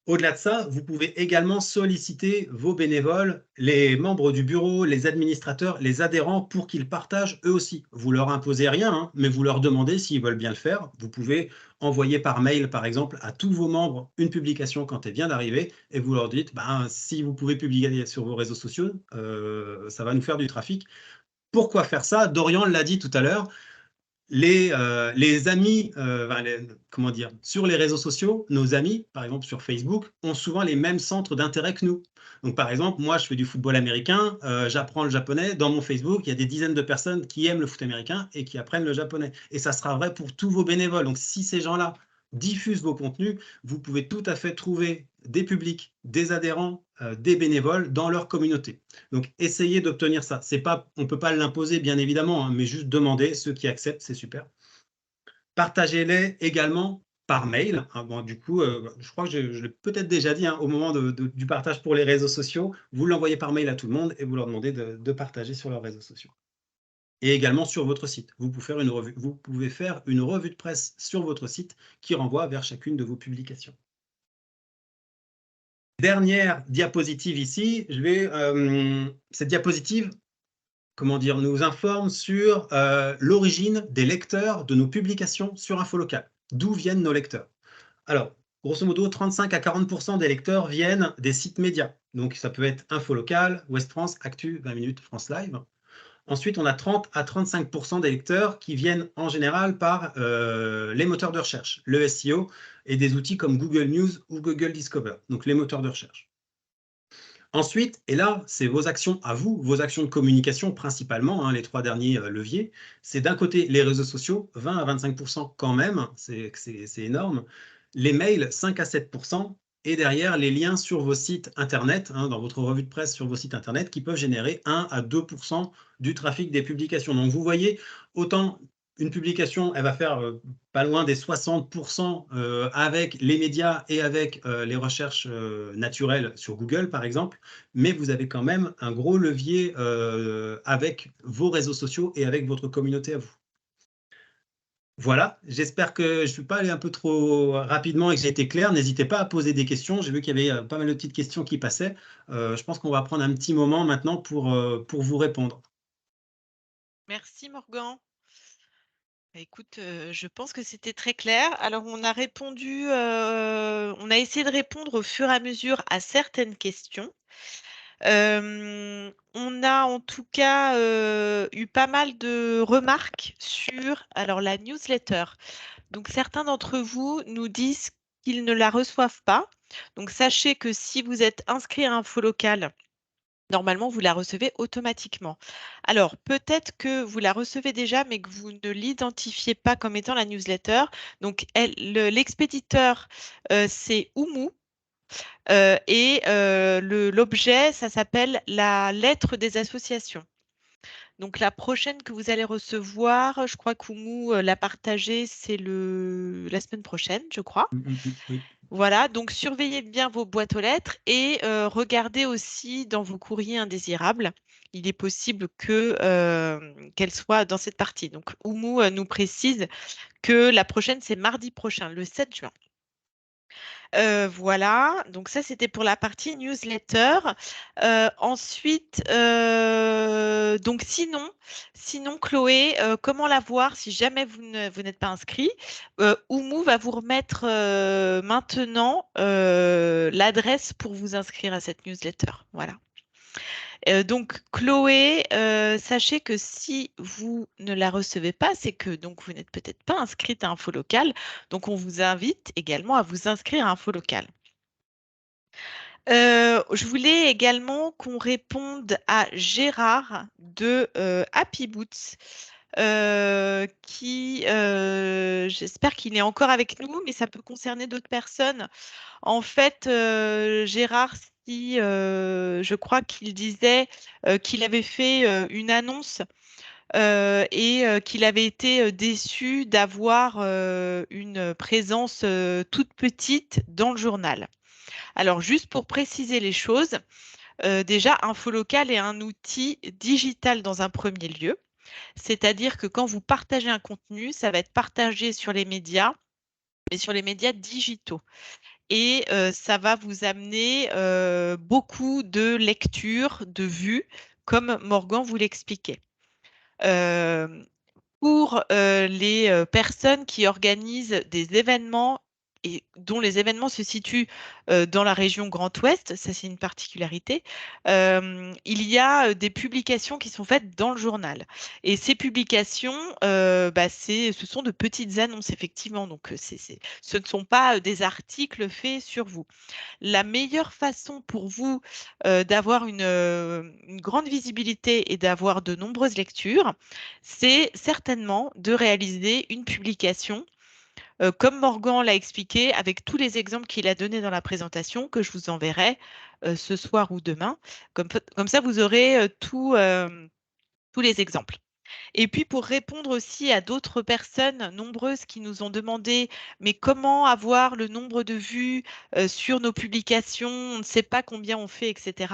Au-delà de ça, vous pouvez également solliciter vos bénévoles, les membres du bureau, les administrateurs, les adhérents, pour qu'ils partagent eux aussi. Vous leur imposez rien, hein, mais vous leur demandez s'ils veulent bien le faire. Vous pouvez envoyer par mail, par exemple, à tous vos membres une publication quand elle vient d'arriver, et vous leur dites, si vous pouvez publier sur vos réseaux sociaux, ça va nous faire du trafic. Pourquoi faire ça? Dorian l'a dit tout à l'heure. Les amis, sur les réseaux sociaux, nos amis, par exemple sur Facebook, ont souvent les mêmes centres d'intérêt que nous. Donc, par exemple, moi, je fais du football américain, j'apprends le japonais. Dans mon Facebook, il y a des dizaines de personnes qui aiment le foot américain et qui apprennent le japonais. Et ça sera vrai pour tous vos bénévoles. Donc, si ces gens-là diffusent vos contenus, vous pouvez tout à fait trouver des publics, des adhérents, des bénévoles dans leur communauté. Donc, essayez d'obtenir ça. On ne peut pas l'imposer, bien évidemment, hein, mais juste demander. Ceux qui acceptent, c'est super. Partagez-les également par mail. Du coup, je crois que je l'ai peut-être déjà dit, hein, au moment du partage pour les réseaux sociaux, vous l'envoyez par mail à tout le monde et vous leur demandez de partager sur leurs réseaux sociaux. Et également sur votre site. Vous pouvez faire une revue de presse sur votre site qui renvoie vers chacune de vos publications. Dernière diapositive ici, cette diapositive nous informe sur l'origine des lecteurs de nos publications sur Info Locale. D'où viennent nos lecteurs? Alors, grosso modo, 35 à 40% des lecteurs viennent des sites médias. Donc, ça peut être Info Locale, Ouest France, Actu, 20 minutes, France Live. Ensuite, on a 30 à 35% des lecteurs qui viennent en général par les moteurs de recherche, le SEO, et des outils comme Google News ou Google Discover, donc les moteurs de recherche. Ensuite, et là, c'est vos actions à vous, vos actions de communication principalement, hein, les 3 derniers leviers, c'est d'un côté les réseaux sociaux, 20 à 25% quand même, c'est énorme, les mails, 5 à 7%, et derrière les liens sur vos sites internet, hein, dans votre revue de presse sur vos sites internet, qui peuvent générer 1 à 2% du trafic des publications. Donc vous voyez, autant une publication, elle va faire pas loin des 60% avec les médias et avec les recherches naturelles sur Google, par exemple, mais vous avez quand même un gros levier avec vos réseaux sociaux et avec votre communauté à vous. Voilà, j'espère que je ne suis pas allé un peu trop rapidement et que j'ai été clair. N'hésitez pas à poser des questions. J'ai vu qu'il y avait pas mal de petites questions qui passaient. Je pense qu'on va prendre un petit moment maintenant pour vous répondre. Merci Morgan. Écoute, je pense que c'était très clair. Alors, on a essayé de répondre au fur et à mesure à certaines questions. On a en tout cas eu pas mal de remarques sur alors, la newsletter. Donc, certains d'entre vous nous disent qu'ils ne la reçoivent pas. Donc, sachez que si vous êtes inscrit à Info Local, normalement, vous la recevez automatiquement. Alors, peut-être que vous la recevez déjà, mais que vous ne l'identifiez pas comme étant la newsletter. Donc, l'expéditeur, c'est Oumou. Et l'objet, ça s'appelle la lettre des associations. Donc, la prochaine que vous allez recevoir, je crois qu'Oumou l'a partagée, c'est la semaine prochaine, je crois. Oui. Voilà, donc surveillez bien vos boîtes aux lettres et regardez aussi dans vos courriers indésirables. Il est possible qu'elle soit dans cette partie. Donc, Oumou nous précise que la prochaine, c'est mardi prochain, le 7 juin. Voilà, donc ça c'était pour la partie newsletter. Ensuite, donc sinon Chloé, comment la voir si jamais vous n'êtes pas inscrit? Oumou va vous remettre maintenant l'adresse pour vous inscrire à cette newsletter. Voilà. Donc Chloé, sachez que si vous ne la recevez pas, c'est que donc vous n'êtes peut-être pas inscrite à Info Local. Donc on vous invite également à vous inscrire à Info Local. Je voulais également qu'on réponde à Gérard de Happy Boots, j'espère qu'il est encore avec nous, mais ça peut concerner d'autres personnes. En fait, Gérard, je crois qu'il disait qu'il avait fait une annonce et qu'il avait été déçu d'avoir une présence toute petite dans le journal. Alors, juste pour préciser les choses, déjà, Info Local est un outil digital dans un premier lieu. C'est-à-dire que quand vous partagez un contenu, ça va être partagé sur les médias, mais sur les médias digitaux. Et ça va vous amener beaucoup de lectures, de vues, comme Morgan vous l'expliquait. Pour les personnes qui organisent des événements et dont les événements se situent dans la région Grand Ouest, ça c'est une particularité, il y a des publications qui sont faites dans le journal. Et ces publications, ce sont de petites annonces, effectivement. Donc, ce ne sont pas des articles faits sur vous. La meilleure façon pour vous d'avoir une grande visibilité et d'avoir de nombreuses lectures, c'est certainement de réaliser une publication, comme Morgan l'a expliqué, avec tous les exemples qu'il a donnés dans la présentation, que je vous enverrai ce soir ou demain. Comme ça, vous aurez tous les exemples. Et puis pour répondre aussi à d'autres personnes nombreuses qui nous ont demandé, mais comment avoir le nombre de vues sur nos publications, on ne sait pas combien on fait, etc.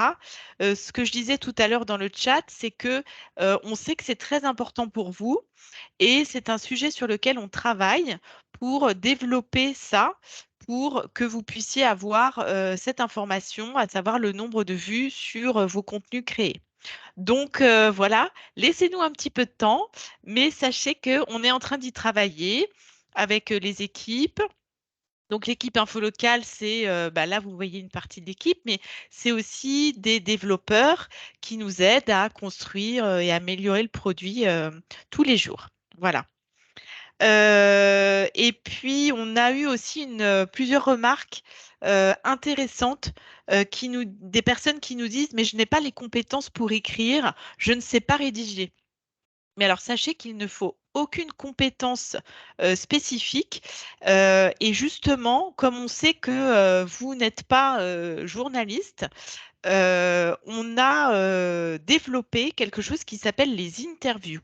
Ce que je disais tout à l'heure dans le chat, c'est que on sait que c'est très important pour vous et c'est un sujet sur lequel on travaille pour développer ça, pour que vous puissiez avoir cette information, à savoir le nombre de vues sur vos contenus créés. Donc voilà, laissez-nous un petit peu de temps, mais sachez qu'on est en train d'y travailler avec les équipes. Donc l'équipe Info Local, c'est là vous voyez une partie de l'équipe, mais c'est aussi des développeurs qui nous aident à construire et améliorer le produit tous les jours. Voilà. Et puis, on a eu aussi plusieurs remarques intéressantes des personnes qui nous disent, mais je n'ai pas les compétences pour écrire, je ne sais pas rédiger. Mais alors, sachez qu'il ne faut aucune compétence spécifique. Et justement, comme on sait que vous n'êtes pas journaliste, on a développé quelque chose qui s'appelle les interviews.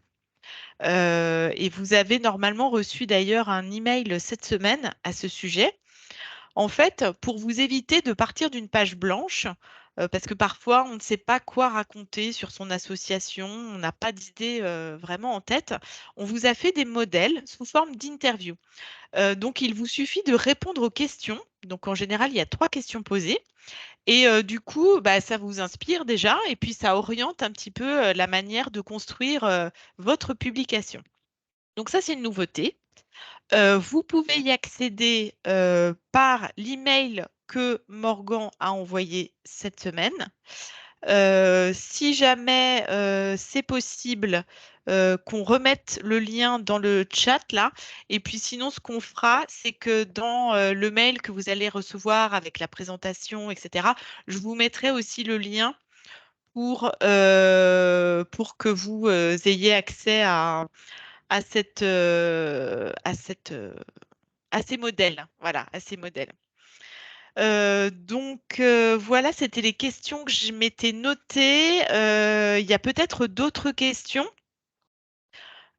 Et vous avez normalement reçu d'ailleurs un email cette semaine à ce sujet. En fait, pour vous éviter de partir d'une page blanche, parce que parfois on ne sait pas quoi raconter sur son association, on n'a pas d'idée vraiment en tête, on vous a fait des modèles sous forme d'interview. Donc, il vous suffit de répondre aux questions. Donc, en général, il y a 3 questions posées. Et du coup, ça vous inspire déjà et puis ça oriente un petit peu la manière de construire votre publication. Donc ça, c'est une nouveauté. Vous pouvez y accéder par l'email que Morgan a envoyé cette semaine. Si jamais c'est possible, qu'on remette le lien dans le chat là. Et puis sinon, ce qu'on fera, c'est que dans le mail que vous allez recevoir avec la présentation, etc., je vous mettrai aussi le lien pour que vous ayez accès à à ces modèles. Voilà, à ces modèles. Voilà, c'était les questions que je m'étais notées. Il y a peut-être d'autres questions.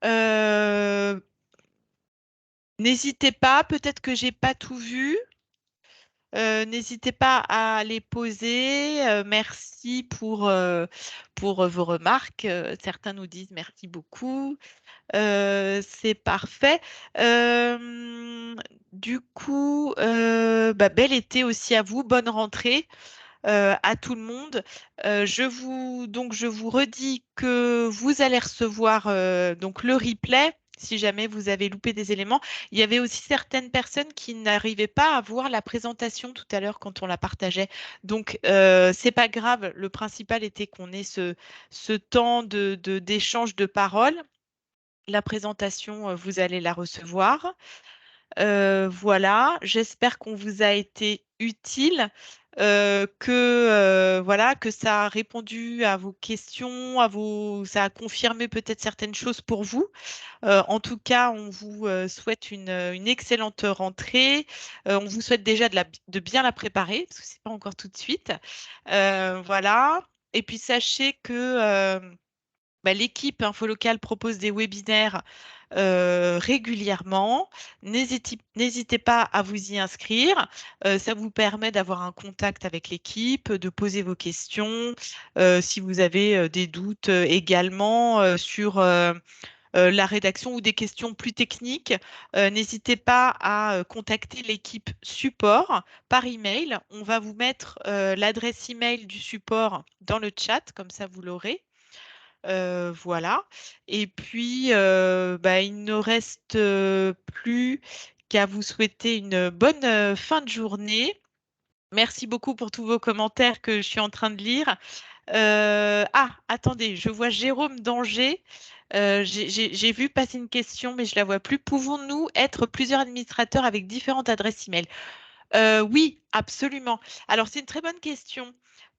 Euh, N'hésitez pas, peut-être que j'ai pas tout vu. N'hésitez pas à les poser. Merci pour vos remarques. Certains nous disent merci beaucoup. C'est parfait. Euh, du coup, bel été aussi à vous. Bonne rentrée à tout le monde. Je vous redis que vous allez recevoir donc le replay. Si jamais vous avez loupé des éléments, il y avait aussi certaines personnes qui n'arrivaient pas à voir la présentation tout à l'heure quand on la partageait. Donc, c'est pas grave. Le principal était qu'on ait ce temps d'échange de paroles. La présentation, vous allez la recevoir. Voilà, j'espère qu'on vous a été utile, voilà, que ça a répondu à vos questions, ça a confirmé peut-être certaines choses pour vous. En tout cas, on vous souhaite une excellente rentrée. On vous souhaite déjà de bien la préparer, parce que c'est pas encore tout de suite. Voilà. Et puis sachez que l'équipe Info Locale propose des webinaires régulièrement. N'hésitez pas à vous y inscrire. Ça vous permet d'avoir un contact avec l'équipe, de poser vos questions. Si vous avez des doutes également sur la rédaction ou des questions plus techniques, n'hésitez pas à contacter l'équipe support par email. On va vous mettre l'adresse email du support dans le chat, comme ça vous l'aurez. Voilà. Et puis, il ne reste plus qu'à vous souhaiter une bonne fin de journée. Merci beaucoup pour tous vos commentaires que je suis en train de lire. Attendez, je vois Jérôme Danger. J'ai vu passer une question, mais je la vois plus. Pouvons-nous être plusieurs administrateurs avec différentes adresses email? Oui, absolument. Alors, c'est une très bonne question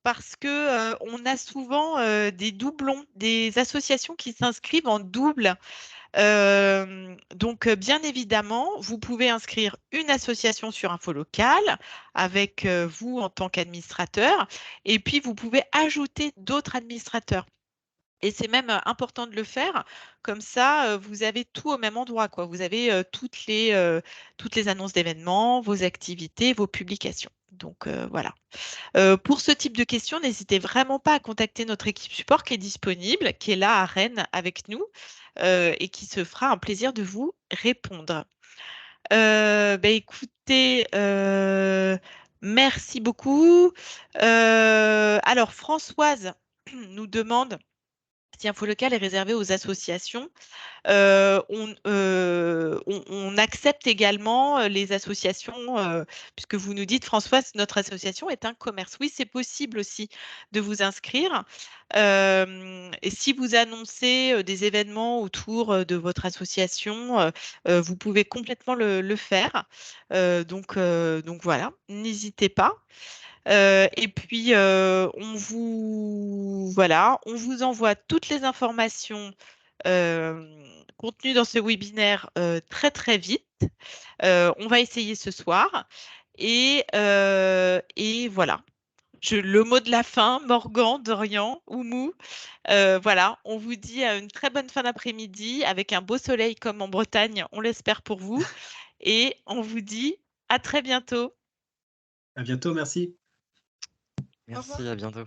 parce que on a souvent des doublons, des associations qui s'inscrivent en double. Bien évidemment, vous pouvez inscrire une association sur Info Locale avec vous en tant qu'administrateur, et puis vous pouvez ajouter d'autres administrateurs. Et c'est même important de le faire. Comme ça, vous avez tout au même endroit, quoi. Vous avez toutes les annonces d'événements, vos activités, vos publications. Donc voilà. Pour ce type de questions, n'hésitez vraiment pas à contacter notre équipe support qui est disponible, qui est là à Rennes avec nous et qui se fera un plaisir de vous répondre. Écoutez, merci beaucoup. Alors, Françoise nous demande si Info Local est réservé aux associations. On accepte également les associations, puisque vous nous dites, Françoise, notre association est un commerce. Oui, c'est possible aussi de vous inscrire. Et si vous annoncez des événements autour de votre association, vous pouvez complètement le faire. Donc voilà, n'hésitez pas. Et puis, on vous envoie toutes les informations euh, contenues dans ce webinaire très, très vite. On va essayer ce soir. Et voilà. Le mot de la fin, Morgan, Dorian, Oumou. Voilà, on vous dit une très bonne fin d'après-midi avec un beau soleil comme en Bretagne, on l'espère pour vous. Et on vous dit à très bientôt. À bientôt, merci. Merci, à bientôt.